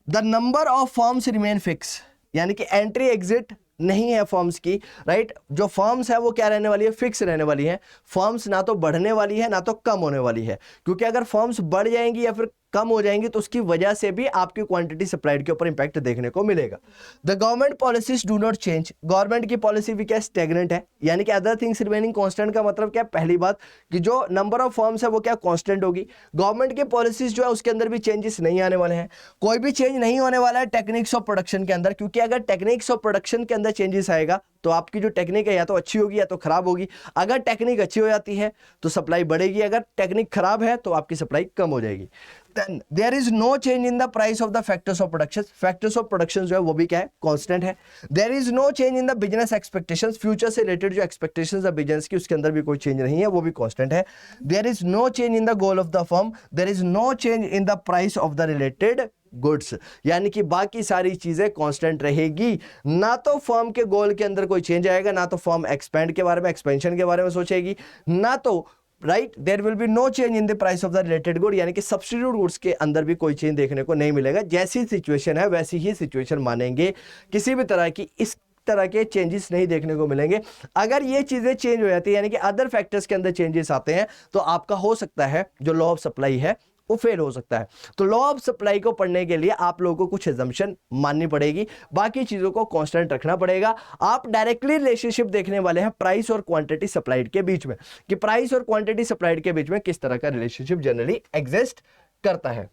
the number of firms remain fix, यानी कि एंट्री एग्जिट नहीं है फर्म्स की, राइट। जो फर्म्स है वो क्या रहने वाली है, फिक्स रहने वाली है। फर्म्स ना तो बढ़ने वाली है ना तो कम होने वाली है, क्योंकि अगर फर्म्स बढ़ जाएंगी या फिर कम हो जाएंगी तो उसकी वजह से भी आपकी क्वांटिटी सप्लाइड के ऊपर इंपैक्ट देखने को मिलेगा। The government policies do not change, government की पॉलिसी भी क्या स्टेगनेंट है, यानी कि अदर थिंग्स रिमेनिंग कांस्टेंट का मतलब क्या, पहली बात कि जो नंबर ऑफ फर्म्स है वो क्या कांस्टेंट होगी। गवर्नमेंट की पॉलिसीज जो है उसके अंदर भी चेंजेस नहीं आने वाले हैं, कोई भी चेंज नहीं होने वाला है टेक्निक्स ऑफ प्रोडक्शन के अंदर, क्योंकि अगर टेक्निक्स ऑफ प्रोडक्शन के अंदर चेंजेस आएगा तो आपकी जो टेक्निक है या तो अच्छी होगी या तो खराब होगी। अगर टेक्निक अच्छी हो जाती है तो सप्लाई बढ़ेगी, अगर टेक्निक खराब है तो आपकी सप्लाई कम हो जाएगी। Then there is no change in the price of the factors of production, factors of production जो है वो भी क्या है, कांस्टेंट है। There is no change in the business expectations, future से रिलेटेड जो एक्सपेक्टेशंस है बिजनेस की उसके अंदर भी कोई चेंज नहीं है, वो भी कांस्टेंट है। There is no change in the goal of the firm, there is no change in the price of the related goods, यानी कि बाकी सारी चीजें कांस्टेंट रहेगी। ना तो फर्म के गोल के अंदर कोई चेंज आएगा, ना तो फर्म एक्सपेंड के बारे में, एक्सपेंशन के बारे में सोचेगी, ना तो right there will be no change in the price of the related good, यानी कि सब्स्टिट्यूट गुड्स के अंदर भी कोई चेंज देखने को नहीं मिलेगा। जैसी सिचुएशन है वैसी ही सिचुएशन मानेंगे, किसी भी तरह की इस तरह के चेंजेस नहीं देखने को मिलेंगे। अगर ये चीजें चेंज हो जाती है यानी कि अदर फैक्टर्स के अंदर चेंजेस आते हैं तो आपका हो सकता है जो लॉ ऑफ सप्लाई है वो फेल हो सकता है। तो लॉ ऑफ सप्लाई को पढ़ने के लिए आप लोगों को कुछ एजम्पशन माननी पड़ेगी, बाकी चीजों को कांस्टेंट रखना पड़ेगा। आप डायरेक्टली रिलेशनशिप देखने वाले हैं प्राइस और क्वांटिटी सप्लाइड के बीच में, कि प्राइस और क्वांटिटी सप्लाइड के बीच में किस तरह का रिलेशनशिप जनरली एग्जिस्ट करता है।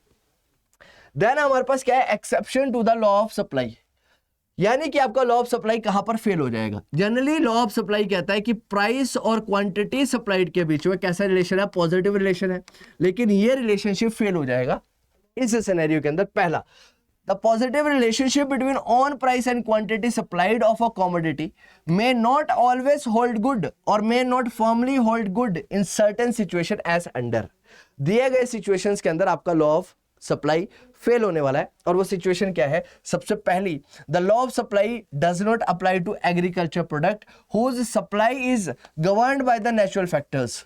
देन हमारे पास क्या है, exception to the law of supply, यानी कि आपका लॉ ऑफ सप्लाई कहां पर फेल हो जाएगा। जनरली लॉ ऑफ सप्लाई कहता है कि प्राइस और क्वांटिटी सप्लाइड के बीच में कैसा रिलेशन है, पॉजिटिव रिलेशन है, लेकिन ये रिलेशनशिप फेल हो जाएगा इस सिनेरियो के अंदर। पहला, the positive relationship between on price and quantity supplied of a commodity may not always hold good और may not firmly hold good in certain situation as under. दिए गए सिचुएशंस के अंदर आपका लॉ ऑफ सप्लाई फेल होने वाला है, और वो सिचुएशन क्या है। सबसे पहली, the law of supply does not apply to agriculture product whose supply is governed by the natural factors,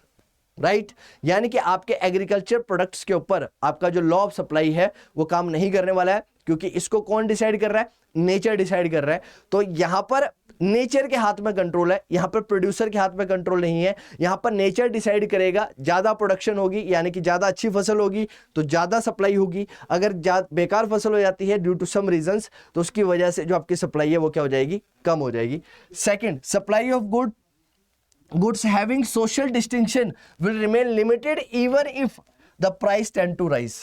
right, यानी कि आपके एग्रीकल्चर प्रोडक्ट्स के ऊपर आपका जो लॉ ऑफ सप्लाई है वो काम नहीं करने वाला है, क्योंकि इसको कौन डिसाइड कर रहा है, नेचर डिसाइड कर रहा है। तो यहां पर नेचर के हाथ में कंट्रोल है, यहां पर प्रोड्यूसर के हाथ में कंट्रोल नहीं है। यहां पर नेचर डिसाइड करेगा, ज्यादा प्रोडक्शन होगी यानी कि ज्यादा अच्छी फसल होगी तो ज्यादा सप्लाई होगी, अगर बेकार फसल हो जाती है ड्यू टू सम रीजंस तो उसकी वजह से जो आपकी सप्लाई है वो क्या हो जाएगी, कम हो जाएगी। Second, supply of goods having social distinction will remain limited even if the price tend to rise।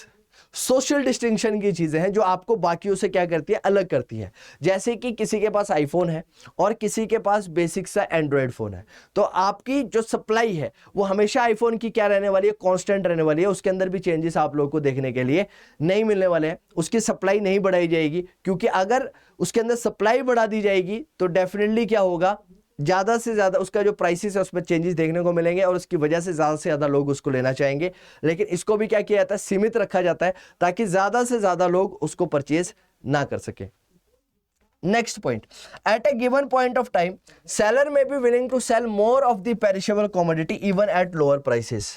Social distinction की चीजें हैं जो आपको बाकियों से क्या करती है, अलग करती है। जैसे कि किसी के पास आईफोन है और किसी के पास बेसिक सा एंड्रॉयड फोन है, तो आपकी जो सप्लाई है वो हमेशा आईफोन की क्या रहने वाली है, कांस्टेंट रहने वाली है। उसके अंदर भी चेंजेस आप लोगों को देखने के लिए नहीं मिलने वाले हैं, उसकी सप्लाई नहीं बढ़ाई जाएगी, क्योंकि अगर उसके अंदर सप्लाई बढ़ा दी जाएगी तो डेफिनेटली क्या होगा, ज्यादा से ज्यादा उसका जो प्राइसेस है उसमें चेंजेस देखने को मिलेंगे और उसकी वजह से ज्यादा लोग उसको लेना चाहेंगे। लेकिन इसको भी क्या किया जाता है, सीमित रखा जाता है ताकि ज्यादा से ज्यादा लोग उसको परचेज ना कर सके। Next point, at a given point of time seller may be willing to sell more of the perishable commodity even at lower prices.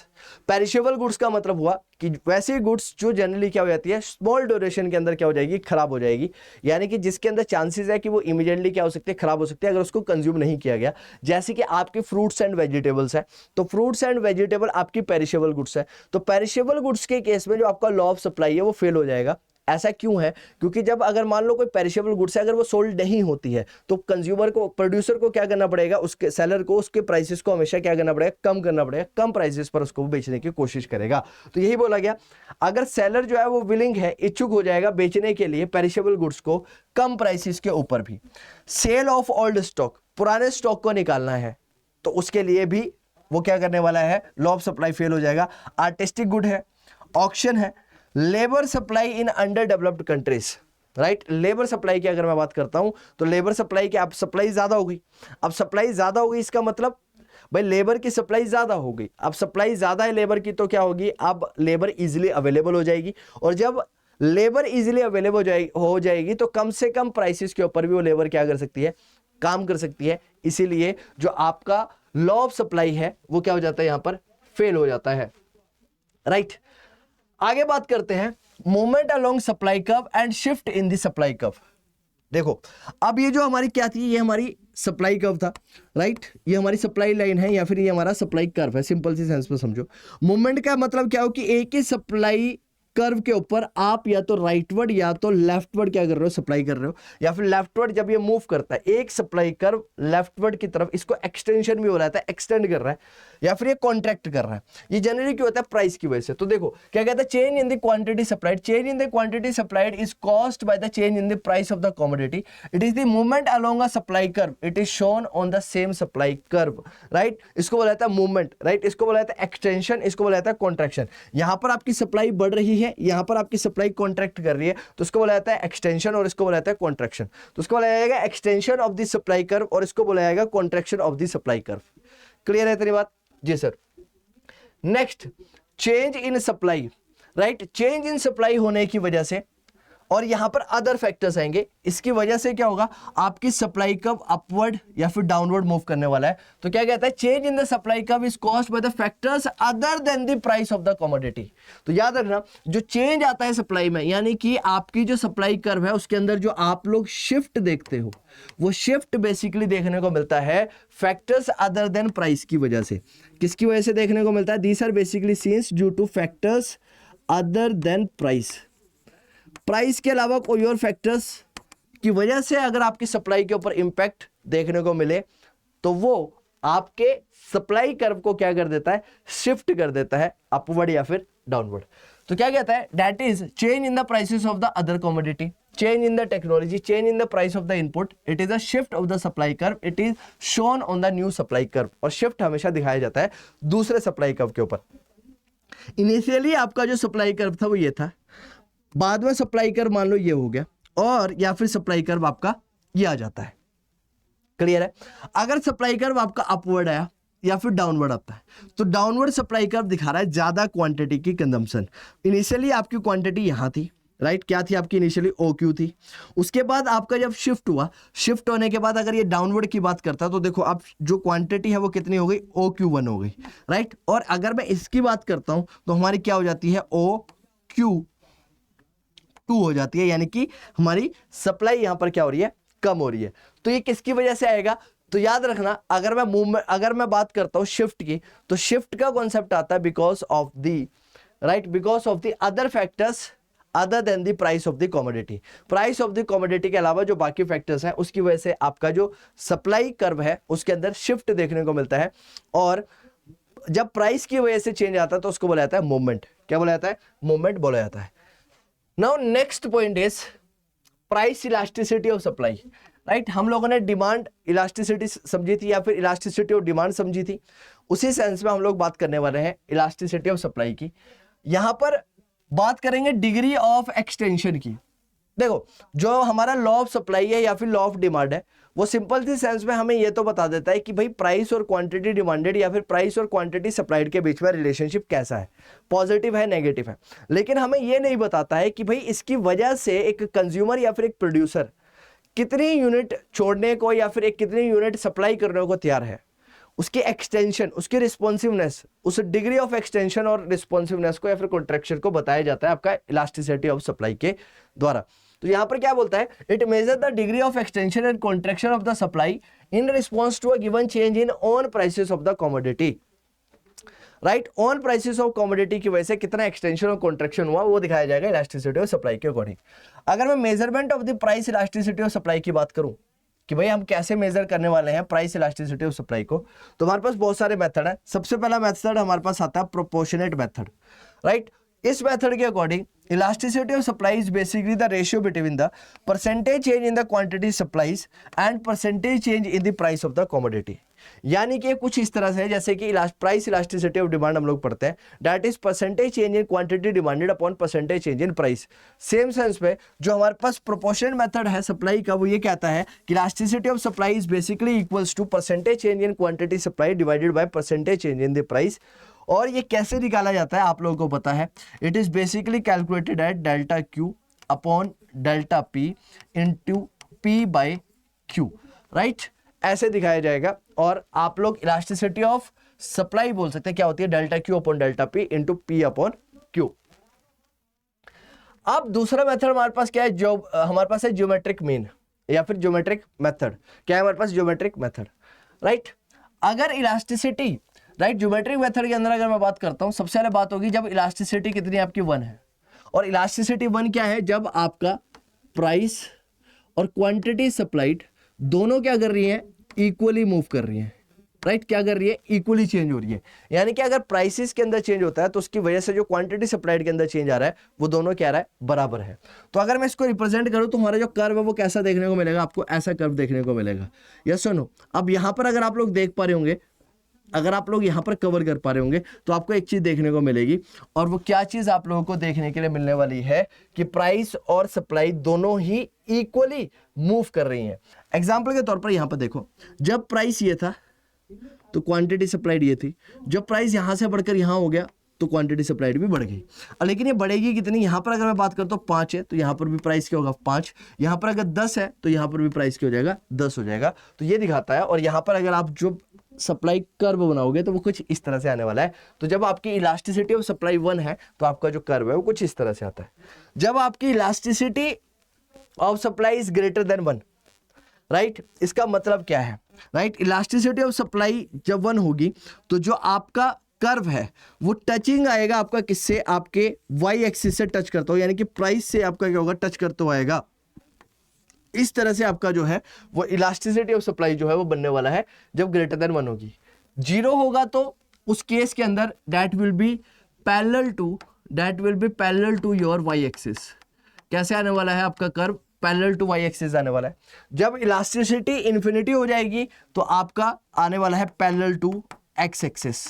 Perishable goods का मतलब हुआ कि वैसी गुड्स जो जनरली क्या हो जाती है, स्मॉल ड्यूरेशन के अंदर क्या हो जाएगी, खराब हो जाएगी, यानी कि जिसके अंदर चांसेस है कि वो इमीडिएटली क्या हो सकती है, खराब हो सकती है अगर उसको कंज्यूम नहीं किया गया। जैसे कि आपके फ्रूट्स एंड वेजिटेबल्स है, तो फ्रूट्स एंड वेजिटेबल आपकी पेरिशेबल गुड्स है, तो पेरिशेबल गुड्स के केस में जो आपका लॉ ऑफ सप्लाई है वो फेल हो जाएगा। ऐसा क्यों है, क्योंकि जब अगर मान लो कोई पेरिशेबल गुड्स है अगर वो सोल्ड नहीं होती है तो कंज्यूमर को, प्रोड्यूसर को क्या करना पड़ेगा, उसके सेलर को उसके प्राइसेस को हमेशा क्या करना पड़ेगा, कम करना पड़ेगा, कम प्राइसेस पर उसको बेचने की कोशिश करेगा। तो यही बोला गया, अगर सेलर जो है वो विलिंग है, इच्छुक हो जाएगा बेचने के लिए पेरिशेबल गुड्स को कम प्राइसेस के ऊपर भी। सेल ऑफ ओल्ड स्टॉक, पुराने स्टॉक को निकालना है तो उसके लिए भी वो क्या करने वाला है, लॉ ऑफ सप्लाई फेल हो जाएगा। आर्टिस्टिक गुड है, ऑक्शन है, labour supply in under developed countries, right. Labour supply की अगर मैं बात करता हूं तो लेबर सप्लाई की अब सप्लाई ज्यादा हो गई, अब सप्लाई ज्यादा हो गई इसका मतलब भाई लेबर की सप्लाई ज्यादा हो गई। अब सप्लाई ज्यादा है लेबर की तो क्या होगी, अब लेबर इजीली अवेलेबल हो जाएगी, और जब लेबर इजीली अवेलेबल हो जाएगी तो कम से कम प्राइसेस के ऊपर भी वो लेबर क्या कर सकती है, काम कर सकती है। इसीलिए जो आपका लॉ ऑफ सप्लाई है वो क्या हो जाता है, यहां पर फेल हो जाता है, राइट। आगे बात करते हैं movement along supply curve and shift in the supply curve. देखो अब ये जो हमारी क्या थी, ये हमारी सप्लाई कर्व था, राइट, ये हमारी सप्लाई लाइन है या फिर ये हमारा सप्लाई कर्व है, सिंपल सी सेंस में समझो। मूवमेंट का मतलब क्या हो कि एक ही सप्लाई कर्व के ऊपर आप या तो राइटवर्ड या तो लेफ्टवर्ड क्या कर रहे हो, सप्लाई कर रहे हो, या फिर लेफ्टवर्ड जब ये मूव करता है एक सप्लाई कर्व लेफ्टवर्ड की तरफ, इसको एक्सटेंशन भी हो रहा है, एक्सटेंड कर रहा है या फिर ये कॉन्ट्रैक्ट कर रहा है, ये जनरली क्यों होता है, प्राइस की वजह से। तो देखो क्या कहता है, change in the quantity supplied, change in the quantity supplied is caused by the change in the price of the commodity, it is the movement along a supply curve, it is shown on the same supply curve, right. इसको बोला जाता है movement, right, इसको बोला जाता है extension, इसको बोला जाता है कॉन्ट्रैक्शन। यहां पर आपकी सप्लाई बढ़ रही है, यहां पर आपकी सप्लाई कॉन्ट्रैक्ट कर रही है, तो इसको बोला जाता है एक्सटेंशन और इसको बोला जाता है कॉन्ट्रैक्शन। तो इसको बोला जाएगा extension of the supply curve और इसको बोला जाएगा contraction of the supply curve. Clear है तेरी बात? जी sir. Next, change in supply, right, change in supply होने की वजह से और यहां पर अदर फैक्टर्स आएंगे, इसकी वजह से क्या होगा, आपकी सप्लाई कर्व अपवर्ड या फिर डाउनवर्ड मूव करने वाला है। तो क्या कहता है, change in the supply curve is caused by the factors other then the price of the commodity. तो याद रखना, जो चेंज आता है सप्लाई में, यानी कि आपकी जो सप्लाई कर्व है उसके अंदर जो आप लोग शिफ्ट देखते हो, वो शिफ्ट बेसिकली देखने को मिलता है फैक्टर्स अदर देन प्राइस की वजह से। किसकी वजह से देखने को मिलता है, these are basically scenes due to factors other than price. Price के अलावा कोई और फैक्टर्स की वजह से अगर आपकी सप्लाई के ऊपर इंपैक्ट देखने को मिले तो वो आपके सप्लाई कर्व को क्या कर देता है, शिफ्ट कर देता है अपवर्ड या फिर डाउनवर्ड। तो क्या कहता है, that is change in the prices of the other commodity, change in the technology, change in the price of the input, it is a shift of the supply curve, it is shown on the new supply curve. और shift हमेशा दिखाया जाता है दूसरे supply curve के ऊपर। Initially आपका जो सप्लाई कर्व था वो ये था, बाद में सप्लाई कर्व मान लो ये हो गया, और या फिर सप्लाई कर्व आपका ये आ जाता है। क्लियर है? अगर सप्लाई कर्व आपका अपवर्ड आया या फिर डाउनवर्ड आता है, तो डाउनवर्ड सप्लाई कर्व दिखा रहा है ज्यादा क्वांटिटी की कंजम्पशन। इनिशियली आपकी क्वांटिटी यहां थी, राइट, क्या थी आपकी इनिशियली, OQ थी। उसके बाद आपका जब शिफ्ट हुआ, शिफ्ट होने के बाद अगर ये डाउनवर्ड की बात करता तो देखो आप जो क्वांटिटी है वो कितनी हो गई, OQ1 हो गई, राइट। और अगर मैं इसकी बात करता हूं तो हमारी क्या हो जाती है, OQ2 हो जाती है, यानी कि हमारी सप्लाई यहां पर क्या हो रही है, कम हो रही है। तो ये किसकी वजह से आएगा, तो याद रखना, अगर मैं बात करता हूं शिफ्ट की, तो शिफ्ट का कॉन्सेप्ट आता है because of the, right, because of the other factors other then the price of the commodity. Price of the commodity के अलावा जो बाकी फैक्टर्स हैं उसकी वजह से आपका जो सप्लाई कर्व है उसके अंदर शिफ्ट देखने को मिलता है। और जब प्राइस की वजह से चेंज आता है तो उसको बोला जाता है मूवमेंट। क्या बोला जाता है, मूवमेंट बोला जाता है। Now next point is price elasticity of supply, right. हम लोगों ने डिमांड इलास्टिसिटी समझी थी या फिर इलास्टिसिटी ऑफ डिमांड समझी थी, उसी सेंस में हम लोग बात करने वाले हैं इलास्टिसिटी ऑफ सप्लाई की। यहां पर बात करेंगे डिग्री ऑफ एक्सटेंशन की। देखो, जो हमारा लॉ ऑफ सप्लाई है या फिर लॉ ऑफ डिमांड है, वो सिंपल सी सेंस में हमें ये तो बता देता है कि भाई प्राइस और क्वांटिटी डिमांडेड या फिर प्राइस और क्वांटिटी सप्लाइड के बीच में रिलेशनशिप कैसा है, पॉजिटिव है, नेगेटिव है। लेकिन हमें ये नहीं बताता है कि भाई इसकी वजह से एक कंज्यूमर या फिर एक प्रोड्यूसर कितनी यूनिट छोड़ने को या फिर एक कितनी यूनिट सप्लाई करने को तैयार है। उसकी एक्सटेंशन, उसकी रिस्पॉन्सिवनेस, उस डिग्री ऑफ एक्सटेंशन और रिस्पॉन्सिवनेस को या फिर कॉन्ट्रैक्शन को बताया जाता है आपका इलास्टिसिटी ऑफ सप्लाई के द्वारा। तो यहां पर क्या बोलता है, it measure the degree of extension and contraction of the supply in response to a given change in on prices of the commodity, right. On prices of commodity की वजह से कितना एक्सटेंशन और कॉन्ट्रैक्शन हुआ वो दिखाया जाएगा इलास्टिसिटी ऑफ सप्लाई के अकॉर्डिंग। अगर मैं measurement of the price elasticity of supply की बात करूं कि भाई हम कैसे मेजर करने वाले हैं प्राइस इलास्टिसिटी ऑफ सप्लाई को, तो हमारे पास बहुत सारे मेथड है। सबसे पहला मेथड हमारे पास आता है प्रोपोर्शनेट मेथड, राइट। इस मेथड के according elasticity of supply is basically the ratio between the percentage change in the quantity supplies and percentage change in the price of the commodity. यानी कि कुछ इस तरह से है जैसे कि प्राइस इलास्टिसिटी ऑफ डिमांड हम लोग पढ़ते हैं, that is percentage change in quantity demanded upon percentage change in price. Same sense में जो हमारे पास प्रोपोर्शनेट मेथड है सप्लाई का, वो ये कहता है कि elasticity of supply is basically equals to percentage change in quantity supply divided by percentage change in the price. और ये कैसे निकाला जाता है आप लोगों को पता है, it is basically calculated at delta Q upon delta P into P by Q, right. ऐसे दिखाया जाएगा। और आप लोग इलास्टिसिटी ऑफ सप्लाई बोल सकते हैं, क्या होती है, delta Q upon delta P into P upon Q। अब दूसरा मेथड हमारे पास क्या है, जो हमारे पास है ज्योमेट्रिक मीन या फिर ज्योमेट्रिक मेथड। क्या है हमारे पास, ज्योमेट्रिक मेथड, राइट। अगर इलास्टिसिटी, राइट, ज्योमेट्रिक मेथड के अंदर अगर मैं बात करता हूं, सबसे पहले बात होगी जब इलास्टिसिटी कितनी आपकी 1 है और इलास्टिसिटी 1 क्या है, जब आपका प्राइस और क्वांटिटी सप्लाइड दोनों क्या कर रही हैं, इक्वली मूव कर रही हैं, राइट क्या कर रही है, इक्वली चेंज हो रही है। यानी कि अगर प्राइसेस के अंदर चेंज होता है तो उसकी वजह से जो क्वांटिटी सप्लाइड के अंदर चेंज आ रहा है वो दोनों क्या आ रहा है, बराबर है। तो अगर मैं इसको रिप्रेजेंट करूं तो हमारा जो कर्व है वो कैसा देखने को मिलेगा, आपको ऐसा कर्व देखने को मिलेगा। यस सुनो, अब यहां पर अगर आप लोग देख पा रहे होंगे, अगर आप लोग यहां पर कवर कर पा रहे होंगे तो आपको एक चीज देखने को मिलेगी, और वो क्या चीज आप लोगों को देखने के लिए मिलने वाली है कि प्राइस और सप्लाई दोनों ही इक्वली मूव कर रही हैं। एग्जाम्पल के तौर पर यहां पर देखो, जब प्राइस ये था तो क्वांटिटी सप्लाइड ये थी, जब प्राइस यहां से बढ़कर यहां हो गया तो क्वांटिटी सप्लाइड भी बढ़ गई। लेकिन ये बढ़ेगी कितनी, यहां पर अगर मैं बात करता हूं 5 है तो यहां पर भी प्राइस क्या होगा 5, यहां पर अगर 10 है तो यहां पर भी प्राइस क्या हो जाएगा 10 हो जाएगा। तो ये दिखाता है, और यहां पर अगर आप जो सप्लाई कर्व बनाओगे तो वो कुछ इस तरह से आने वाला है। तो जब आपकी इलास्टिसिटी ऑफ सप्लाई 1 है तो आपका जो कर्व है वो कुछ इस तरह से आता है। जब आपकी elasticity of supply is greater than 1, right इसका मतलब क्या है, राइट इलास्टिसिटी ऑफ सप्लाई जब 1 होगी तो जो आपका कर्व है वो टचिंग आएगा आपका किससे, आपके वाई एक्सिस से टच करता हो, यानी कि प्राइस से आपका क्या होगा, टच करते हुए आएगा। इस तरह से आपका जो है वो इलास्टिसिटी ऑफ सप्लाई जो है वो बनने वाला है जब ग्रेटर देन 1 होगी। 0 होगा तो उस केस के अंदर that will be parallel to your Y axis. कैसे आने वाला है आपका curve, parallel to Y axis आने वाला है। जब इलास्टिसिटी इंफिनिटी हो जाएगी तो आपका आने वाला है parallel to X axis,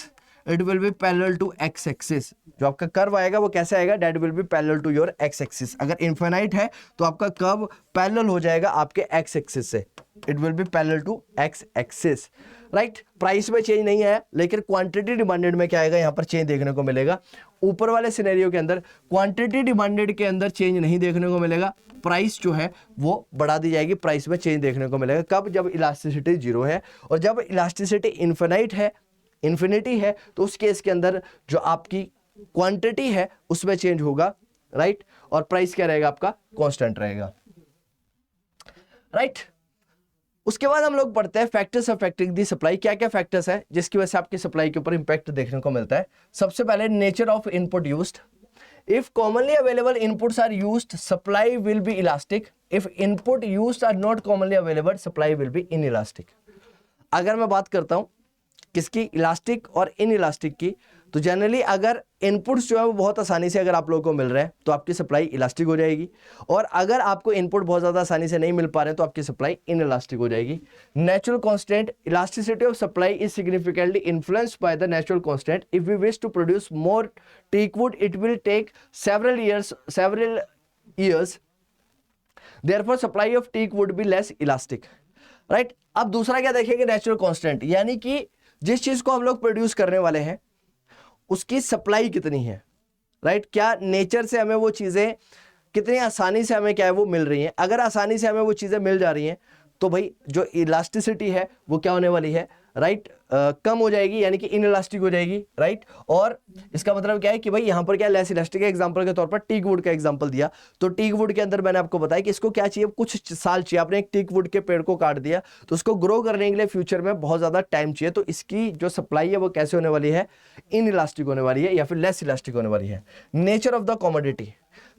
it will be parallel to X axis. जो आपका कर्व आएगा वो कैसे आएगा, that will be parallel to your X axis. अगर इनफिनाइट है तो आपका कर्व पैरेलल हो जाएगा आपके एक्स एक्सिस से, it will be parallel to X axis, right. Price में चेंज नहीं है लेकिन क्वांटिटी डिमांडेड में क्या आएगा, यहाँ पर चेंज देखने को मिलेगा। ऊपर वाले सिनेरियो के अंदर क्वांटिटी डिमांडेड के अंदर चेंज नहीं देखने को मिलेगा, प्राइस जो है वो बढ़ा दी जाएगी, प्राइस में चेंज देखने को मिलेगा। कब, जब इलास्टिसिटी 0 है। और जब इलास्टिसिटी इन्फिनिटी है तो उस केस के अंदर जो आपकी क्वांटिटी है उसमें चेंज होगा, राइट और प्राइस क्या रहेगा आपका, कांस्टेंट रहेगा, राइट। उसके बाद हम लोग पढ़ते हैं फैक्टर्स अफेक्टिंग दी सप्लाई। क्या क्या फैक्टर्स है जिसकी वजह से आपकी सप्लाई के ऊपर इंपैक्ट देखने को मिलता है। सबसे पहले nature of input used. If commonly available inputs are used, supply will be elastic. If input used are not commonly available, supply will be inelastic. अगर मैं बात करता हूं किसकी, इलास्टिक और इन इलास्टिक की, तो जनरली अगर इनपुट्स जो है वो बहुत आसानी से अगर आप लोगों को मिल रहे हैं तो आपकी सप्लाई इलास्टिक हो जाएगी, और अगर आपको इनपुट बहुत ज़्यादा आसानी से नहीं मिल पा रहे हैं तो आपकी सप्लाई इन इलास्टिक हो जाएगी। Natural constant, elasticity of supply is significantly influenced by the natural constant. If we wish to produce more teak wood it will take several years, therefore supply of teak would be less elastic, right। अब दूसरा क्या देखेंगे, natural constant, यानी कि जिस चीज को हम लोग प्रोड्यूस करने वाले हैं उसकी सप्लाई कितनी है, राइट क्या नेचर से हमें वो चीजें कितनी आसानी से हमें क्या है वो मिल रही हैं। अगर आसानी से हमें वो चीजें मिल जा रही हैं तो भाई जो इलास्टिसिटी है वो क्या होने वाली है, राइट कम हो जाएगी, यानी कि इनइलास्टिक हो जाएगी, राइट। और इसका मतलब क्या है कि भाई यहाँ पर क्या लेस इलास्टिक है। एग्जांपल के तौर पर टीक वुड का एग्जांपल दिया, तो टीक वुड के अंदर मैंने आपको बताया कि इसको क्या चाहिए, कुछ साल चाहिए। आपने एक टीक वुड के पेड़ को काट दिया तो उसको ग्रो करने के लिए फ्यूचर में बहुत ज्यादा टाइम चाहिए, तो इसकी जो सप्लाई है वो कैसे होने वाली है, इनइलास्टिक होने वाली है या फिर लेस इलास्टिक होने वाली है। Nature of the commodity,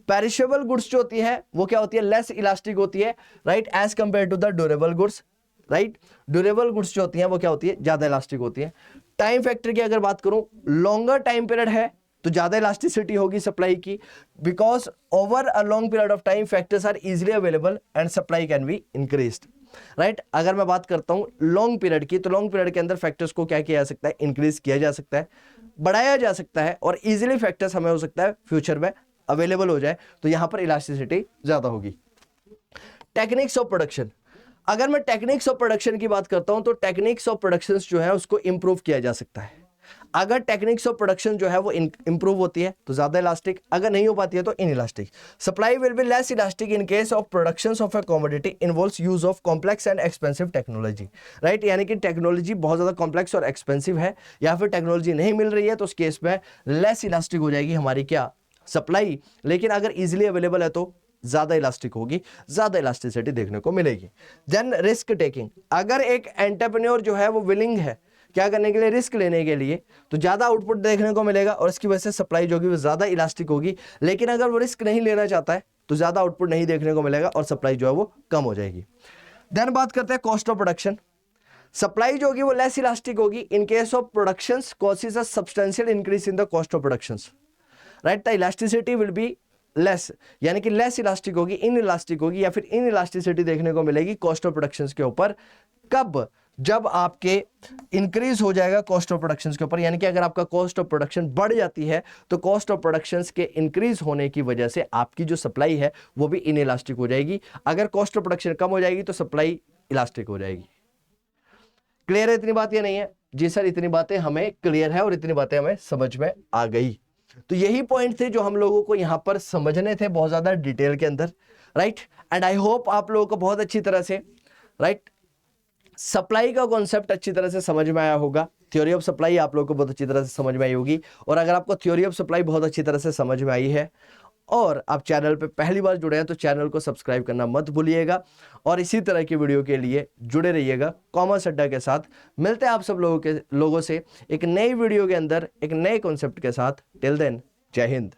perishable goods जो होती है वो क्या होती है, लेस इलास्टिक होती है, right as compare to the durable goods, right. Durable goods जो होती हैं वो क्या होती है, ज्यादा इलास्टिक होती है। टाइम फैक्टर की अगर बात करूं, लॉन्गर टाइम पीरियड है तो ज्यादा इलास्टिसिटी होगी सप्लाई की, because over a long period of time factors are easily available and supply can be increased, right. अगर मैं बात करता हूं लॉन्ग पीरियड की, तो लॉन्ग पीरियड के अंदर फैक्टर्स को क्या किया जा सकता है, इंक्रीज किया जा सकता है, बढ़ाया जा सकता है, और इजीली फैक्टर्स हमें हो सकता है फ्यूचर में अवेलेबल हो जाए, तो यहां पर इलास्टिसिटी ज्यादा होगी। टेक्निक्स ऑफ प्रोडक्शन, अगर मैं टेक्निक्स ऑफ प्रोडक्शन की बात करता हूं तो टेक्निक्स ऑफ प्रोडक्शन जो है उसको इंप्रूव किया जा सकता है। अगर टेक्निक्स ऑफ प्रोडक्शन जो है वो इंप्रूव होती है तो ज्यादा इलास्टिक, अगर नहीं हो पाती है तो inelastic. Supply will be less elastic in case of productions of a commodity involves use of complex and expensive technology, right. यानी कि टेक्नोलॉजी बहुत ज्यादा कॉम्प्लेक्स और एक्सपेंसिव है या फिर टेक्नोलॉजी नहीं मिल रही है तो उस केस में लेस इलास्टिक हो जाएगी हमारी क्या सप्लाई, लेकिन अगर इजिली अवेलेबल है तो ज्यादा इलास्टिक होगी, ज्यादा इलास्टिसिटी देखने को मिलेगी। देन रिस्क टेकिंग, अगर एक एंटरप्रेन्योर जो है वो विलिंग है क्या करने के लिए, रिस्क लेने के लिए, तो ज़्यादा आउटपुट देखने को मिलेगा और इसकी वजह से सप्लाई जो होगी वो ज़्यादा इलास्टिक होगी। लेकिन अगर वो रिस्क नहीं लेना चाहता है तो ज़्यादा आउटपुट नहीं देखने को मिलेगा और सप्लाई जो है वो कम हो जाएगी। देन बात करते हैं कॉस्ट ऑफ प्रोडक्शन। सप्लाई जो होगी वो लेस इलास्टिक होगी in case of production causes a substantial increase in the cost of production, right. The elasticity will be less, यानी कि लेस इलास्टिक होगी, इन इलास्टिक होगी या फिर इन इलास्टिसिटी देखने को मिलेगी कॉस्ट ऑफ प्रोडक्शन के ऊपर। कब? जब आपके इंक्रीज हो जाएगा कॉस्ट ऑफ प्रोडक्शन के ऊपर, यानी कि अगर आपका कॉस्ट ऑफ प्रोडक्शन बढ़ जाती है तो कॉस्ट ऑफ प्रोडक्शन के इंक्रीज होने की वजह से आपकी जो सप्लाई है वो भी इन इलास्टिक हो जाएगी। अगर कॉस्ट ऑफ प्रोडक्शन कम हो जाएगी तो सप्लाई इलास्टिक हो जाएगी। क्लियर है इतनी बात या नहीं है? जी सर, इतनी बातें हमें क्लियर है और इतनी बातें हमें समझ में आ गई। तो यही पॉइंट थे जो हम लोगों को यहां पर समझने थे बहुत ज्यादा डिटेल के अंदर, राइट। एंड आई होप आप लोगों को बहुत अच्छी तरह से, राइट, सप्लाई का कॉन्सेप्ट अच्छी तरह से समझ में आया होगा। थ्योरी ऑफ सप्लाई आप लोगों को बहुत अच्छी तरह से समझ में आई होगी। और अगर आपको थ्योरी ऑफ सप्लाई बहुत अच्छी तरह से समझ में आई है और आप चैनल पे पहली बार जुड़े हैं तो चैनल को सब्सक्राइब करना मत भूलिएगा और इसी तरह की वीडियो के लिए जुड़े रहिएगा कॉमर्स अड्डा के साथ। मिलते हैं आप सब लोगों से एक नई वीडियो के अंदर एक नए कॉन्सेप्ट के साथ। टिल देन, जय हिंद।